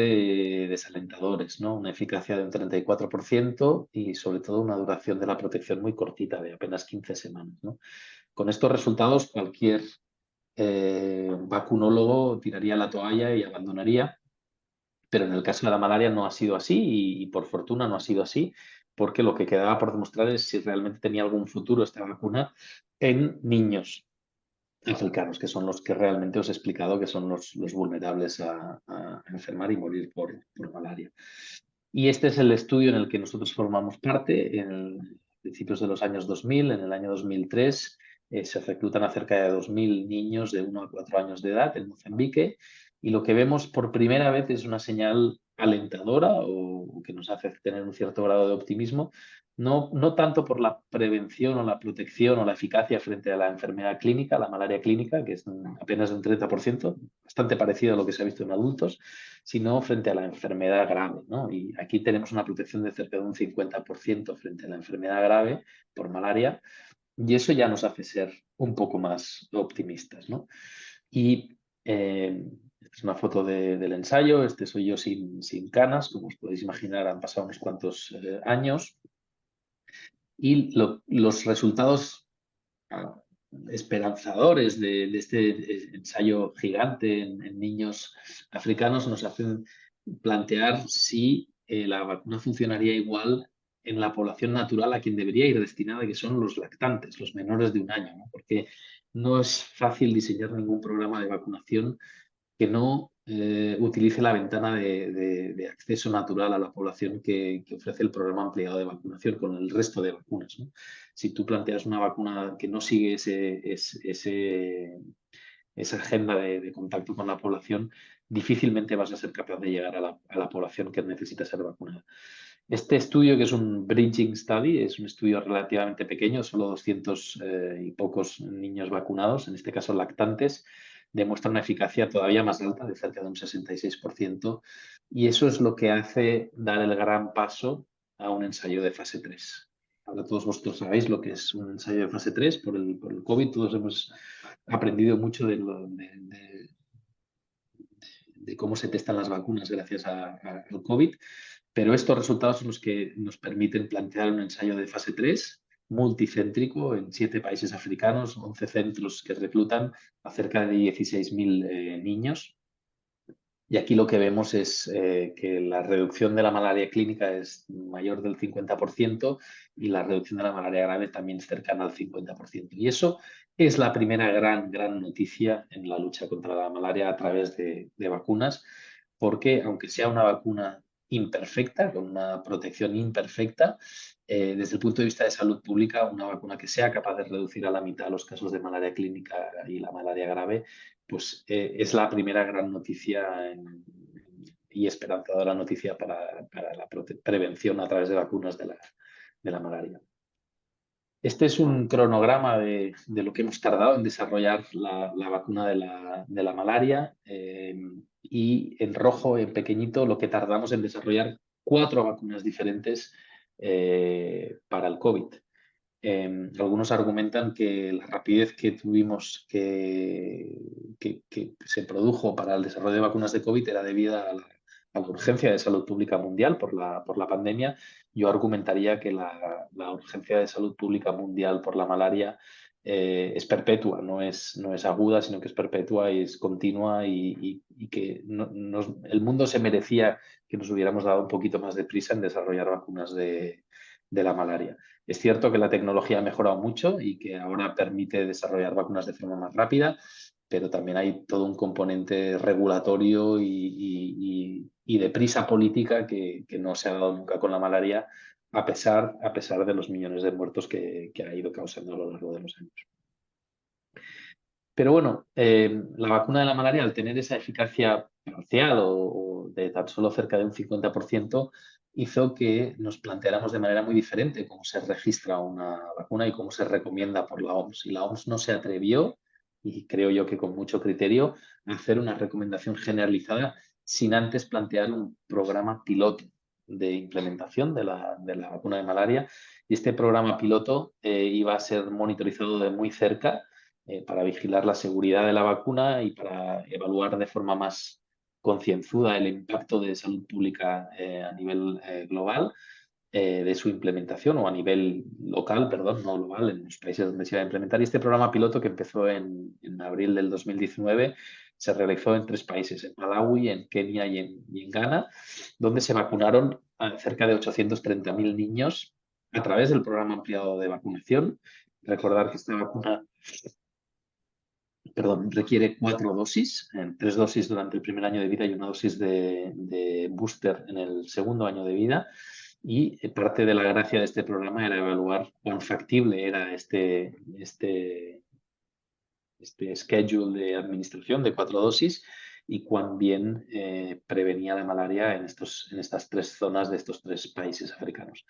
desalentadores, ¿no? Una eficacia de un 34% y sobre todo una duración de la protección muy cortita, de apenas 15 semanas, ¿no? Con estos resultados cualquier vacunólogo tiraría la toalla y abandonaría, pero en el caso de la malaria no ha sido así y por fortuna no ha sido así, porque lo que quedaba por demostrar es si realmente tenía algún futuro esta vacuna en niños africanos, que son los que realmente os he explicado que son los vulnerables a enfermar y morir por malaria. Y este es el estudio en el que nosotros formamos parte. En principios de los años 2000, en el año 2003, se reclutan a cerca de 2.000 niños de 1 a 4 años de edad en Mozambique, y lo que vemos por primera vez es una señal alentadora o que nos hace tener un cierto grado de optimismo, no tanto por la prevención o la protección o la eficacia frente a la enfermedad clínica, la malaria clínica, que es apenas de un 30%, bastante parecido a lo que se ha visto en adultos, sino frente a la enfermedad grave, ¿no? Y aquí tenemos una protección de cerca de un 50% frente a la enfermedad grave por malaria, y eso ya nos hace ser un poco más optimistas, ¿no? Y esta es una foto del ensayo. Este soy yo sin canas, como os podéis imaginar, han pasado unos cuantos años. Y los resultados esperanzadores de este ensayo gigante en niños africanos nos hacen plantear si la vacuna funcionaría igual en la población natural a quien debería ir destinada, que son los lactantes, los menores de 1 año, ¿no? Porque no es fácil diseñar ningún programa de vacunación que no utilice la ventana de acceso natural a la población que ofrece el programa ampliado de vacunación con el resto de vacunas, ¿no? Si tú planteas una vacuna que no sigue esa agenda de contacto con la población, difícilmente vas a ser capaz de llegar a la población que necesita ser vacunada. Este estudio, que es un bridging study, es un estudio relativamente pequeño, solo 200 y pocos niños vacunados, en este caso lactantes, demuestra una eficacia todavía más alta, de cerca de un 66%, y eso es lo que hace dar el gran paso a un ensayo de fase 3. Ahora todos vosotros sabéis lo que es un ensayo de fase 3 por el COVID, todos hemos aprendido mucho de cómo se testan las vacunas gracias al COVID, pero estos resultados son los que nos permiten plantear un ensayo de fase 3 multicéntrico en 7 países africanos, 11 centros que reclutan a cerca de 16.000 niños. Y aquí lo que vemos es que la reducción de la malaria clínica es mayor del 50% y la reducción de la malaria grave también es cercana al 50%. Y eso es la primera gran noticia en la lucha contra la malaria a través de vacunas, porque aunque sea una vacuna imperfecta, con una protección imperfecta, desde el punto de vista de salud pública, una vacuna que sea capaz de reducir a la mitad los casos de malaria clínica y la malaria grave, pues es la primera gran noticia y esperanzadora noticia para la prevención a través de vacunas de la malaria. Este es un cronograma de lo que hemos tardado en desarrollar la vacuna de la malaria y en rojo, en pequeñito, lo que tardamos en desarrollar 4 vacunas diferentes para el COVID. Algunos argumentan que la rapidez que tuvimos que se produjo para el desarrollo de vacunas de COVID era debida a la urgencia de salud pública mundial por la pandemia. Yo argumentaría que la urgencia de salud pública mundial por la malaria es perpetua, no es aguda, sino que es perpetua y es continua y que el mundo se merecía que nos hubiéramos dado un poquito más de prisa en desarrollar vacunas de la malaria. Es cierto que la tecnología ha mejorado mucho y que ahora permite desarrollar vacunas de forma más rápida, pero también hay todo un componente regulatorio y de prisa política que no se ha dado nunca con la malaria, a pesar de los millones de muertos que ha ido causando a lo largo de los años. Pero bueno, la vacuna de la malaria, al tener esa eficacia parcial o de tan solo cerca de un 50%, hizo que nos planteáramos de manera muy diferente cómo se registra una vacuna y cómo se recomienda por la OMS. Y la OMS no se atrevió, y creo yo que con mucho criterio, a hacer una recomendación generalizada sin antes plantear un programa piloto de implementación de la vacuna de malaria. Y este programa piloto iba a ser monitorizado de muy cerca para vigilar la seguridad de la vacuna y para evaluar de forma más concienzuda el impacto de salud pública a nivel global de su implementación o a nivel local, perdón, no global, en los países donde se iba a implementar. Y este programa piloto que empezó en abril del 2019 se realizó en 3 países, en Malawi, en Kenia y en Ghana, donde se vacunaron a cerca de 830.000 niños a través del programa ampliado de vacunación. Recordar que esta vacuna requiere 4 dosis, 3 dosis durante el primer año de vida y 1 dosis de booster en el segundo año de vida. Y parte de la gracia de este programa era evaluar cuán factible era este schedule de administración de 4 dosis y cuán bien prevenía la malaria en estas 3 zonas de estos 3 países africanos.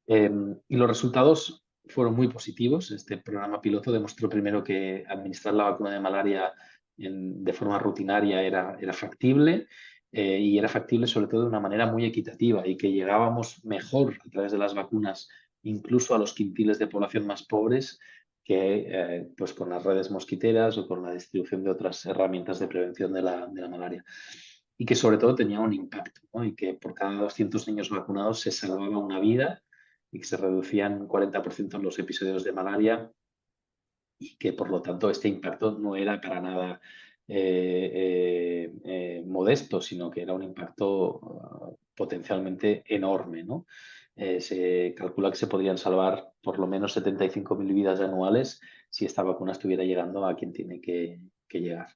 Y los resultados fueron muy positivos. Este programa piloto demostró primero que administrar la vacuna de malaria de forma rutinaria era factible y era factible sobre todo de una manera muy equitativa y que llegábamos mejor a través de las vacunas incluso a los quintiles de población más pobres que pues con las redes mosquiteras o con la distribución de otras herramientas de prevención de la malaria. Y que sobre todo tenía un impacto, ¿no? Y que por cada 200 niños vacunados se salvaba una vida y que se reducían 40% los episodios de malaria y que por lo tanto este impacto no era para nada modesto, sino que era un impacto potencialmente enorme, ¿no? Se calcula que se podrían salvar por lo menos 75.000 vidas anuales si esta vacuna estuviera llegando a quien tiene que llegar.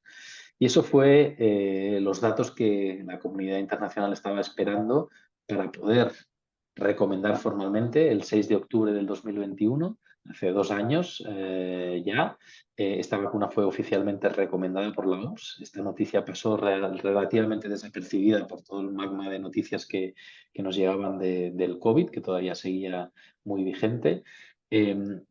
Y eso fue los datos que la comunidad internacional estaba esperando para poder recomendar formalmente el 6 de octubre del 2021, hace 2 años ya. Esta vacuna fue oficialmente recomendada por la OMS. Esta noticia pasó relativamente desapercibida por todo el magma de noticias que nos llegaban del COVID, que todavía seguía muy vigente.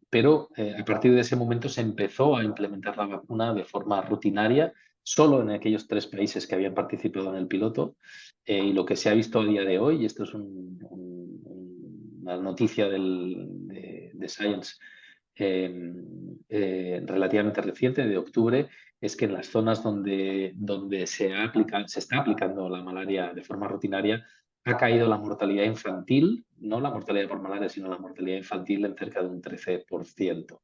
Pero a partir de ese momento se empezó a implementar la vacuna de forma rutinaria, solo en aquellos 3 países que habían participado en el piloto. Y lo que se ha visto a día de hoy, y esto es una noticia de Science relativamente reciente, de octubre, es que en las zonas donde se está aplicando la malaria de forma rutinaria, ha caído la mortalidad infantil, no la mortalidad por malaria, sino la mortalidad infantil en cerca de un 13%.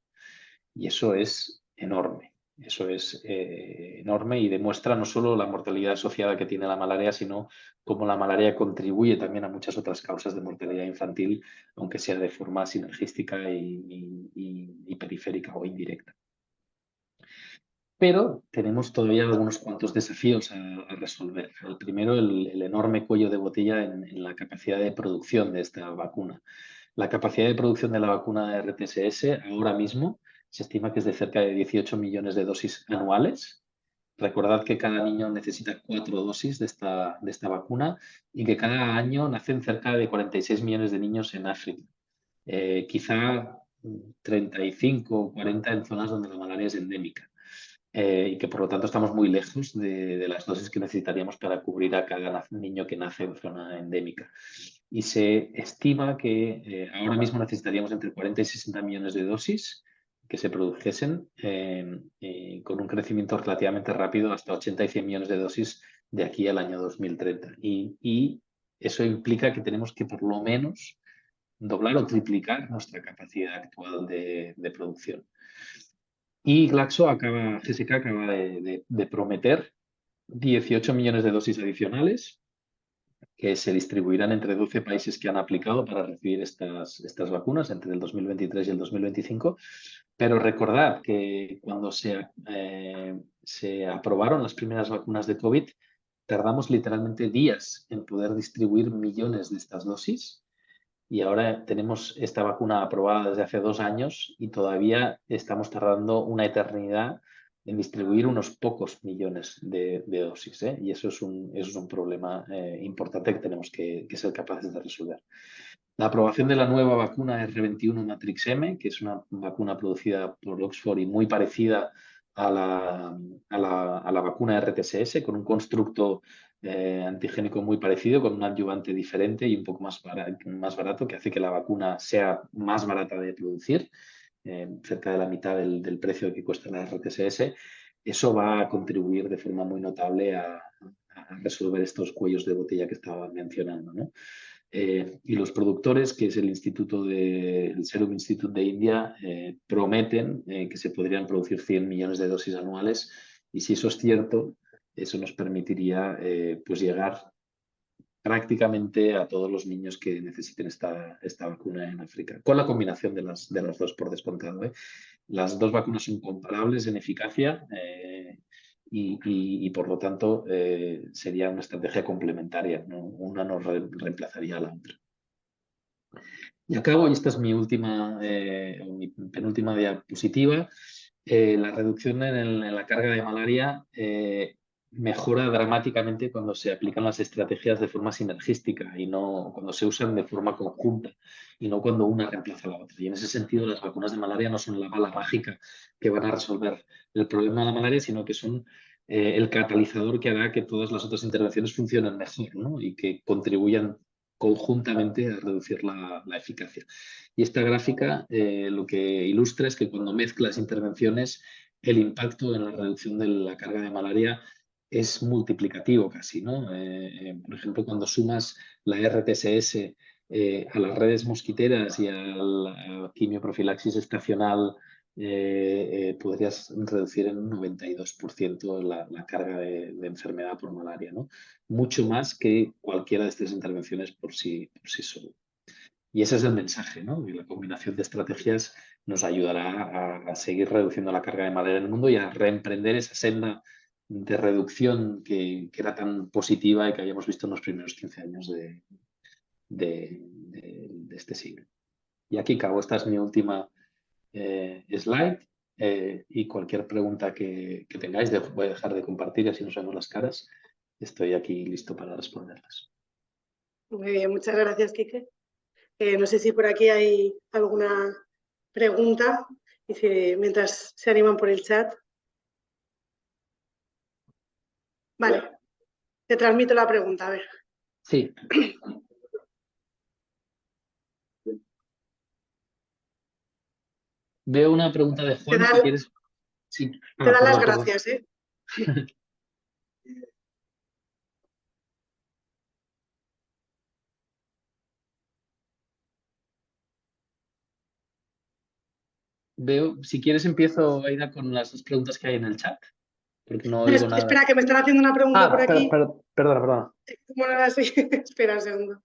Y eso es enorme. Eso es enorme y demuestra no solo la mortalidad asociada que tiene la malaria, sino cómo la malaria contribuye también a muchas otras causas de mortalidad infantil, aunque sea de forma sinergística y periférica o indirecta. Pero tenemos todavía algunos cuantos desafíos a resolver. El primero, el enorme cuello de botella en la capacidad de producción de esta vacuna. La capacidad de producción de la vacuna de RTS ahora mismo se estima que es de cerca de 18 millones de dosis anuales. Recordad que cada niño necesita 4 dosis de esta vacuna y que cada año nacen cerca de 46 millones de niños en África. Quizá 35 o 40 en zonas donde la malaria es endémica. Y que por lo tanto estamos muy lejos de las dosis que necesitaríamos para cubrir a cada niño que nace en zona endémica. Y se estima que ahora mismo necesitaríamos entre 40 y 60 millones de dosis que se produjesen con un crecimiento relativamente rápido hasta 80 y 100 millones de dosis de aquí al año 2030. Y eso implica que tenemos que por lo menos doblar o triplicar nuestra capacidad actual de producción. Y GSK acaba de prometer 18 millones de dosis adicionales que se distribuirán entre 12 países que han aplicado para recibir estas vacunas entre el 2023 y el 2025. Pero recordad que cuando se aprobaron las primeras vacunas de COVID, tardamos literalmente días en poder distribuir millones de estas dosis. Y ahora tenemos esta vacuna aprobada desde hace 2 años y todavía estamos tardando una eternidad en distribuir unos pocos millones de dosis. Y eso es un problema importante que tenemos que ser capaces de resolver. La aprobación de la nueva vacuna R21 Matrix M, que es una vacuna producida por Oxford y muy parecida a la vacuna RTS, con un constructo antigénico muy parecido, con un adyuvante diferente y un poco más barato, que hace que la vacuna sea más barata de producir, cerca de la mitad del precio que cuesta la RTS. Eso va a contribuir de forma muy notable a resolver estos cuellos de botella que estaba mencionando, ¿no? Y los productores, que es el Serum Institute de India, prometen que se podrían producir 100 millones de dosis anuales, y si eso es cierto, eso nos permitiría pues llegar prácticamente a todos los niños que necesiten esta vacuna en África, con la combinación de las dos por descontado. Las dos vacunas son comparables en eficacia y por lo tanto sería una estrategia complementaria, ¿no? Una no reemplazaría a la otra. Y acabo, y esta es mi penúltima diapositiva. La reducción en la carga de malaria mejora dramáticamente cuando se aplican las estrategias de forma sinergística y no cuando se usan de forma conjunta y no cuando una reemplaza a la otra. Y en ese sentido, las vacunas de malaria no son la bala mágica que van a resolver el problema de la malaria, sino que son el catalizador que hará que todas las otras intervenciones funcionen mejor, ¿no? Y que contribuyan conjuntamente a reducir la eficacia. Y esta gráfica lo que ilustra es que cuando mezclas intervenciones, el impacto en la reducción de la carga de malaria es multiplicativo casi, ¿no? Por ejemplo, cuando sumas la RTS a las redes mosquiteras y a la quimioprofilaxis estacional, podrías reducir en un 92% la carga de enfermedad por malaria, ¿no? Mucho más que cualquiera de estas intervenciones por sí solo. Y ese es el mensaje, ¿no? Y la combinación de estrategias nos ayudará a seguir reduciendo la carga de malaria en el mundo y a reemprender esa senda de reducción que era tan positiva y que habíamos visto en los primeros 15 años de este siglo. Y aquí acabo, esta es mi última slide y cualquier pregunta que tengáis, voy a dejar de compartir y así nos vemos las caras. Estoy aquí listo para responderlas. Muy bien, muchas gracias, Quique. No sé si por aquí hay alguna pregunta y mientras se animan por el chat. Vale, te transmito la pregunta, a ver. Sí. Veo una pregunta de Juan, si quieres. Sí. Te dan las Perdón. gracias, ¿eh? Veo, si quieres empiezo, Aida, con las dos preguntas que hay en el chat, porque no oigo nada. Espera, que me están haciendo una pregunta por aquí. Perdona. Bueno, ahora sí, espera un segundo.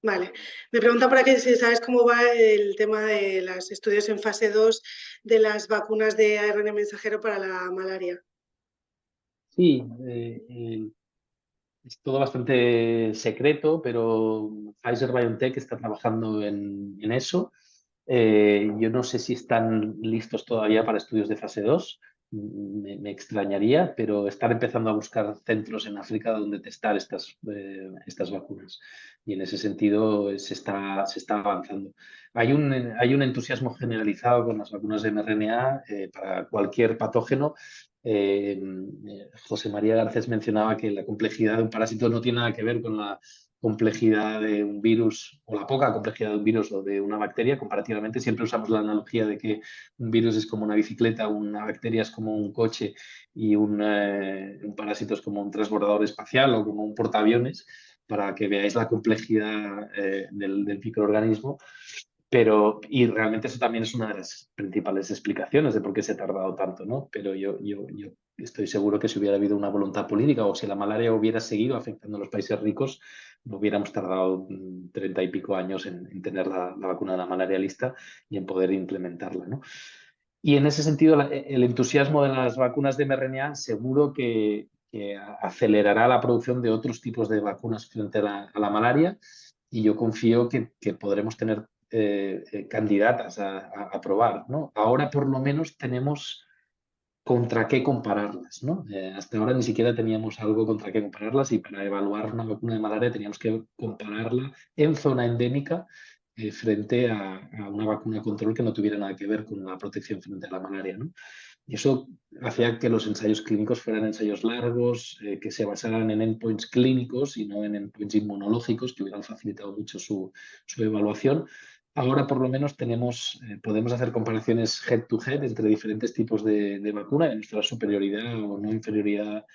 Vale, me pregunta por aquí si sabes cómo va el tema de los estudios en fase 2 de las vacunas de ARN mensajero para la malaria. Sí, es todo bastante secreto, pero Pfizer-BioNTech está trabajando en eso. Yo no sé si están listos todavía para estudios de fase 2. Me extrañaría, pero están empezando a buscar centros en África donde testar estas vacunas. Y en ese sentido se está avanzando. Hay un entusiasmo generalizado con las vacunas de mRNA para cualquier patógeno. José María Garcés mencionaba que la complejidad de un parásito no tiene nada que ver con la complejidad de un virus o la poca complejidad de un virus o de una bacteria. Comparativamente, siempre usamos la analogía de que un virus es como una bicicleta, una bacteria es como un coche y un parásito es como un transbordador espacial o como un portaaviones, para que veáis la complejidad del microorganismo. Y realmente eso también es una de las principales explicaciones de por qué se ha tardado tanto, ¿no? Pero yo estoy seguro que si hubiera habido una voluntad política o si la malaria hubiera seguido afectando a los países ricos, no hubiéramos tardado 30 y pico años en tener la vacuna de la malaria lista y en poder implementarla, ¿no? Y en ese sentido, el entusiasmo de las vacunas de mRNA seguro que acelerará la producción de otros tipos de vacunas frente a la malaria, y yo confío que podremos tener candidatas a probar, ¿no? Ahora por lo menos tenemos contra qué compararlas, ¿no? Hasta ahora ni siquiera teníamos algo contra qué compararlas, y para evaluar una vacuna de malaria teníamos que compararla en zona endémica frente a una vacuna control que no tuviera nada que ver con la protección frente a la malaria, ¿no? Y eso hacía que los ensayos clínicos fueran ensayos largos, que se basaran en endpoints clínicos y no en endpoints inmunológicos, que hubieran facilitado mucho su evaluación. Ahora por lo menos podemos hacer comparaciones head-to-head entre diferentes tipos de vacuna, de nuestra superioridad o no inferioridad.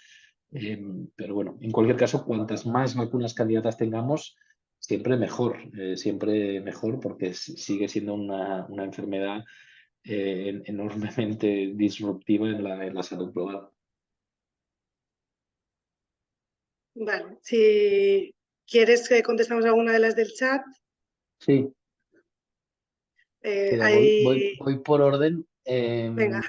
Pero bueno, en cualquier caso, cuantas más vacunas candidatas tengamos, siempre mejor, porque sigue siendo una enfermedad enormemente disruptiva en la salud global. Vale, si quieres que contestamos alguna de las del chat. Sí. Voy por orden. Venga.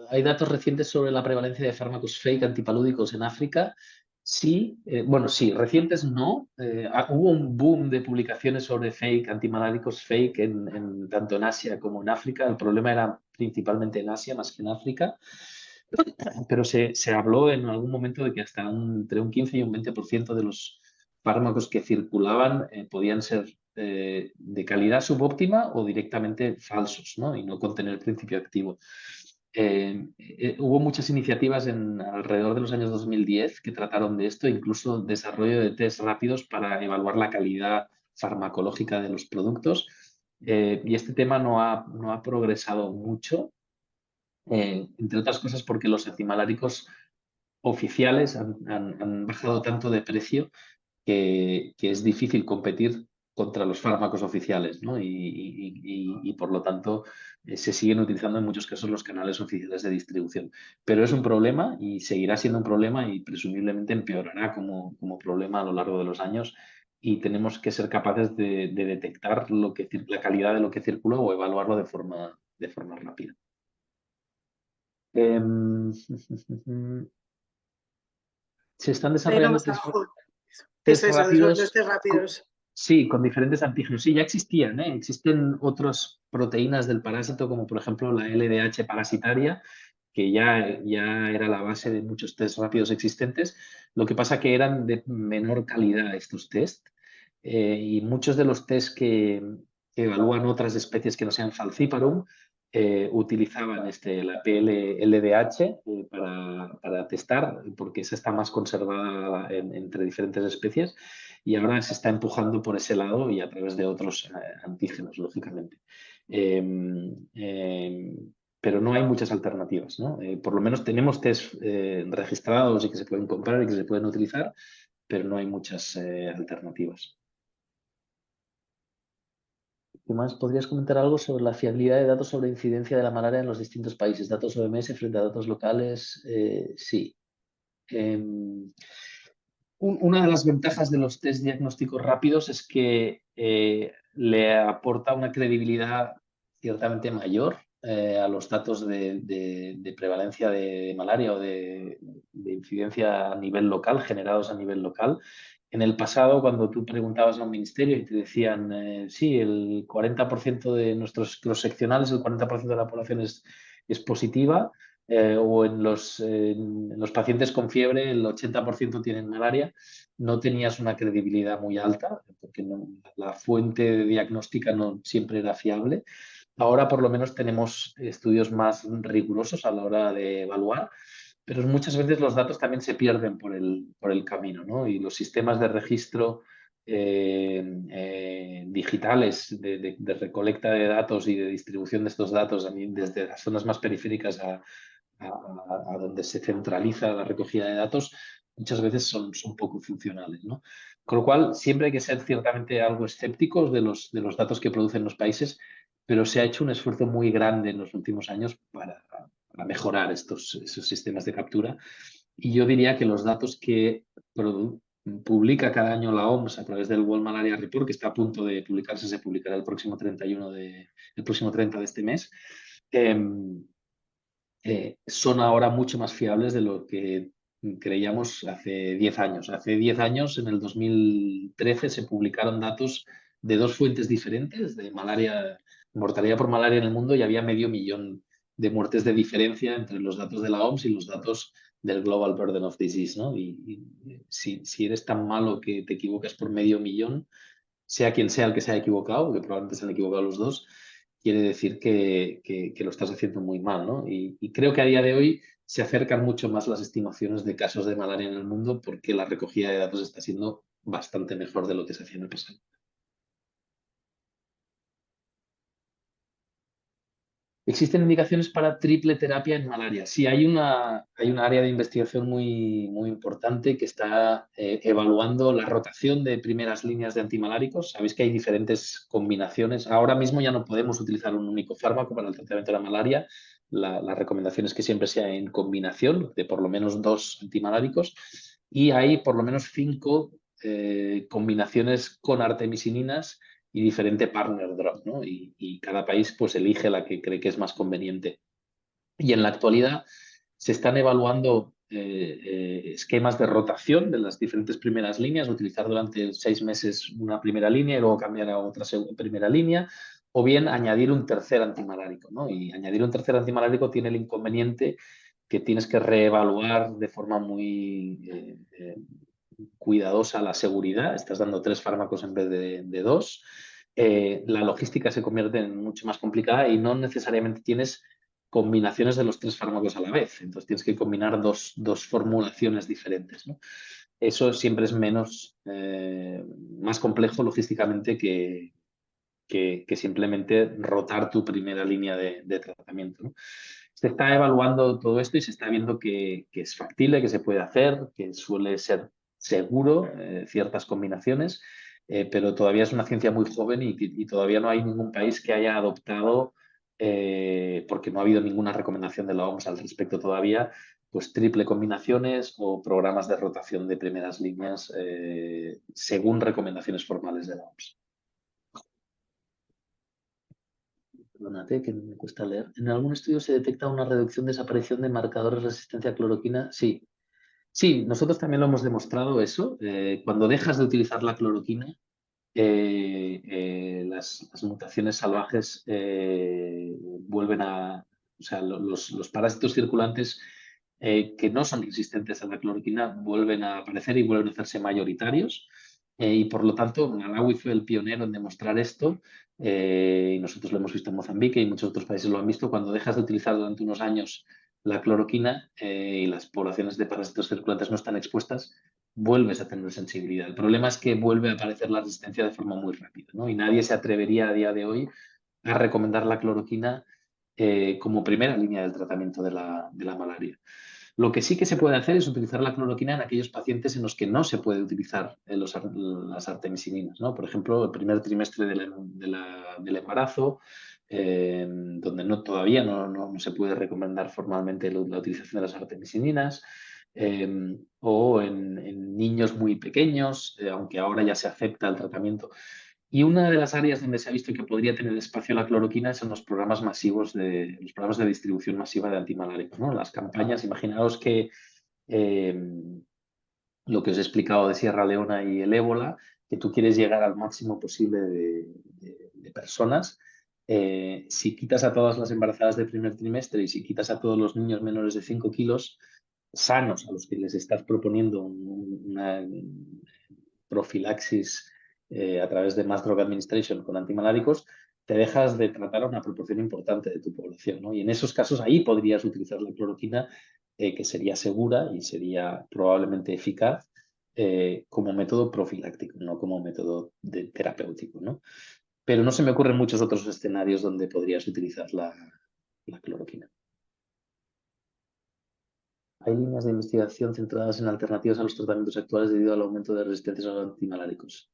¿Hay datos recientes sobre la prevalencia de fármacos fake antipalúdicos en África? Sí, bueno, sí, recientes no. Hubo un boom de publicaciones sobre fake, antimaláricos fake, tanto en Asia como en África. El problema era principalmente en Asia más que en África. Pero se habló en algún momento de que hasta entre un 15 y un 20% de los fármacos que circulaban podían ser de calidad subóptima o directamente falsos, ¿no? Y no contener el principio activo. Hubo muchas iniciativas alrededor de los años 2010 que trataron de esto, incluso desarrollo de test rápidos para evaluar la calidad farmacológica de los productos. Y este tema no ha progresado mucho, entre otras cosas porque los antimaláricos oficiales han bajado tanto de precio que es difícil competir contra los fármacos oficiales, ¿no? Y por lo tanto se siguen utilizando en muchos casos los canales oficiales de distribución. Pero es un problema y seguirá siendo un problema y presumiblemente empeorará como problema a lo largo de los años y tenemos que ser capaces de detectar la calidad de lo que circula o evaluarlo de forma rápida. Se están desarrollando test rápidos. Los test rápidos. Sí, con diferentes antígenos. Sí, ya existían, ¿eh? Existen otras proteínas del parásito, como por ejemplo la LDH parasitaria, que ya era la base de muchos test rápidos existentes. Lo que pasa que eran de menor calidad estos test y muchos de los test que evalúan otras especies que no sean Falciparum utilizaban la PL-LDH para testar, porque esa está más conservada entre diferentes especies y ahora se está empujando por ese lado y a través de otros antígenos, lógicamente. Pero no hay muchas alternativas, ¿no? Por lo menos tenemos test registrados y que se pueden comprar y que se pueden utilizar, pero no hay muchas alternativas. ¿Qué más? ¿Podrías comentar algo sobre la fiabilidad de datos sobre incidencia de la malaria en los distintos países? ¿Datos OMS frente a datos locales? Sí. Una de las ventajas de los test diagnósticos rápidos es que le aporta una credibilidad ciertamente mayor a los datos de prevalencia de malaria o de incidencia a nivel local, generados a nivel local. En el pasado, cuando tú preguntabas a un ministerio y te decían, sí, el 40% de nuestros cross-seccionales, el 40% de la población es positiva, o en los pacientes con fiebre el 80% tienen malaria, no tenías una credibilidad muy alta porque la fuente diagnóstica no siempre era fiable. Ahora por lo menos tenemos estudios más rigurosos a la hora de evaluar, pero muchas veces los datos también se pierden por el camino, ¿no? Y los sistemas de registro digitales de recolecta de datos y de distribución de estos datos desde las zonas más periféricas a donde se centraliza la recogida de datos, muchas veces son poco funcionales, ¿no? Con lo cual, siempre hay que ser ciertamente algo escépticos de los datos que producen los países, pero se ha hecho un esfuerzo muy grande en los últimos años para mejorar esos sistemas de captura. Y yo diría que los datos que publica cada año la OMS a través del World Malaria Report, que está a punto de publicarse, se publicará el próximo 30 de este mes, son ahora mucho más fiables de lo que creíamos hace 10 años. Hace 10 años, en el 2013, se publicaron datos de dos fuentes diferentes de mortalidad por malaria en el mundo y había 500.000 de muertes de diferencia entre los datos de la OMS y los datos del Global Burden of Disease, ¿no? Y si eres tan malo que te equivocas por 500.000, sea quien sea el que se haya equivocado, que probablemente se han equivocado los dos, quiere decir que lo estás haciendo muy mal, ¿no? Y creo que a día de hoy se acercan mucho más las estimaciones de casos de malaria en el mundo porque la recogida de datos está siendo bastante mejor de lo que se hacía en el pasado. ¿Existen indicaciones para triple terapia en malaria? Sí, hay una área de investigación muy, muy importante que está evaluando la rotación de primeras líneas de antimaláricos. Sabéis que hay diferentes combinaciones. Ahora mismo ya no podemos utilizar un único fármaco para el tratamiento de la malaria. La recomendación es que siempre sea en combinación de por lo menos 2 antimaláricos y hay por lo menos 5 combinaciones con artemisininas y diferente partner drug, ¿no? Y cada país pues elige la que cree que es más conveniente. Y en la actualidad se están evaluando esquemas de rotación de las diferentes primeras líneas, utilizar durante 6 meses una primera línea y luego cambiar a otra primera línea, o bien añadir un tercer antimalárico, ¿no? Y añadir un tercer antimalárico tiene el inconveniente que tienes que reevaluar de forma muy cuidadosa la seguridad. Estás dando 3 fármacos en vez de 2. La logística se convierte en mucho más complicada y no necesariamente tienes combinaciones de los 3 fármacos a la vez. Entonces tienes que combinar dos formulaciones diferentes, ¿no? Eso siempre es más complejo logísticamente que simplemente rotar tu primera línea de tratamiento, ¿no? Se está evaluando todo esto y se está viendo que es factible, que se puede hacer, que suele ser seguro ciertas combinaciones pero todavía es una ciencia muy joven y todavía no hay ningún país que haya adoptado, porque no ha habido ninguna recomendación de la OMS al respecto todavía, pues triple combinaciones o programas de rotación de primeras líneas según recomendaciones formales de la OMS. Perdónate, que me cuesta leer. ¿En algún estudio se detecta una reducción, desaparición de marcadores de resistencia a cloroquina? Sí. Sí, nosotros también lo hemos demostrado eso. Cuando dejas de utilizar la cloroquina, las mutaciones salvajes vuelven a... O sea, los parásitos circulantes que no son resistentes a la cloroquina vuelven a aparecer y vuelven a hacerse mayoritarios. Y por lo tanto, Malawi fue el pionero en demostrar esto. Y nosotros lo hemos visto en Mozambique y muchos otros países lo han visto. Cuando dejas de utilizar durante unos años la cloroquina y las poblaciones de parásitos circulantes no están expuestas, vuelves a tener sensibilidad. El problema es que vuelve a aparecer la resistencia de forma muy rápida, ¿no? Y nadie se atrevería a día de hoy a recomendar la cloroquina como primera línea del tratamiento de la malaria. Lo que sí que se puede hacer es utilizar la cloroquina en aquellos pacientes en los que no se puede utilizar las artemisininas, ¿no? Por ejemplo, el primer trimestre del embarazo, donde todavía no se puede recomendar formalmente la utilización de las artemisininas, o en niños muy pequeños, aunque ahora ya se acepta el tratamiento. Y una de las áreas donde se ha visto que podría tener espacio la cloroquina son los programas masivos los programas de distribución masiva de antimaláricos, ¿no? Las campañas, imaginaos que lo que os he explicado de Sierra Leona y el ébola, que tú quieres llegar al máximo posible de personas. Si quitas a todas las embarazadas del primer trimestre y si quitas a todos los niños menores de 5 kilos sanos a los que les estás proponiendo una profilaxis a través de Mass Drug Administration con antimaláricos, te dejas de tratar a una proporción importante de tu población, ¿no? Y en esos casos ahí podrías utilizar la cloroquina, que sería segura y sería probablemente eficaz como método profiláctico, no como método terapéutico, ¿no? Pero no se me ocurren muchos otros escenarios donde podrías utilizar la cloroquina. Hay líneas de investigación centradas en alternativas a los tratamientos actuales debido al aumento de resistencias a los antimaláricos.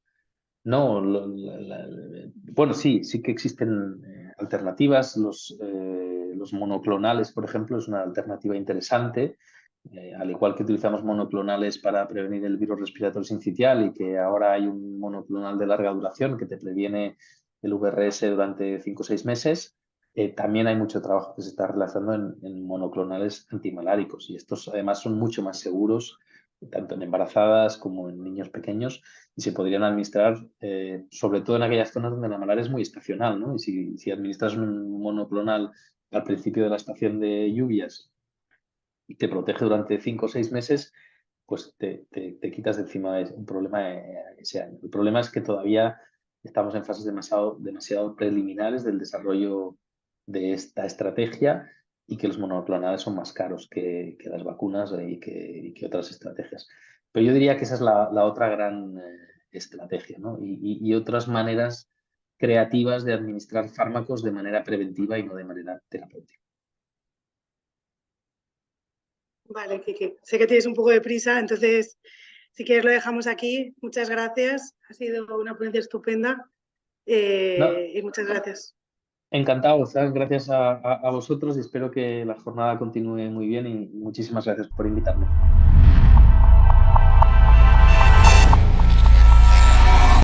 No, bueno, sí que existen alternativas. Los monoclonales, por ejemplo, es una alternativa interesante. Al igual que utilizamos monoclonales para prevenir el virus respiratorio sincitial y que ahora hay un monoclonal de larga duración que te previene el VRS durante 5 o 6 meses, también hay mucho trabajo que se está realizando en monoclonales antimaláricos y estos además son mucho más seguros tanto en embarazadas como en niños pequeños y se podrían administrar sobre todo en aquellas zonas donde la malaria es muy estacional, ¿no? Y si administras un monoclonal al principio de la estación de lluvias y te protege durante 5 o 6 meses, pues te quitas de encima un problema ese año. El problema es que todavía estamos en fases demasiado preliminares del desarrollo de esta estrategia y que los monoclonales son más caros que las vacunas y que otras estrategias. Pero yo diría que esa es la otra gran estrategia, ¿no? Y otras maneras creativas de administrar fármacos de manera preventiva y no de manera terapéutica. Vale, Kiki. Sé que tienes un poco de prisa, entonces, si quieres lo dejamos aquí. Muchas gracias. Ha sido una ponencia estupenda y muchas gracias. Encantado, gracias a vosotros y espero que la jornada continúe muy bien y muchísimas gracias por invitarme.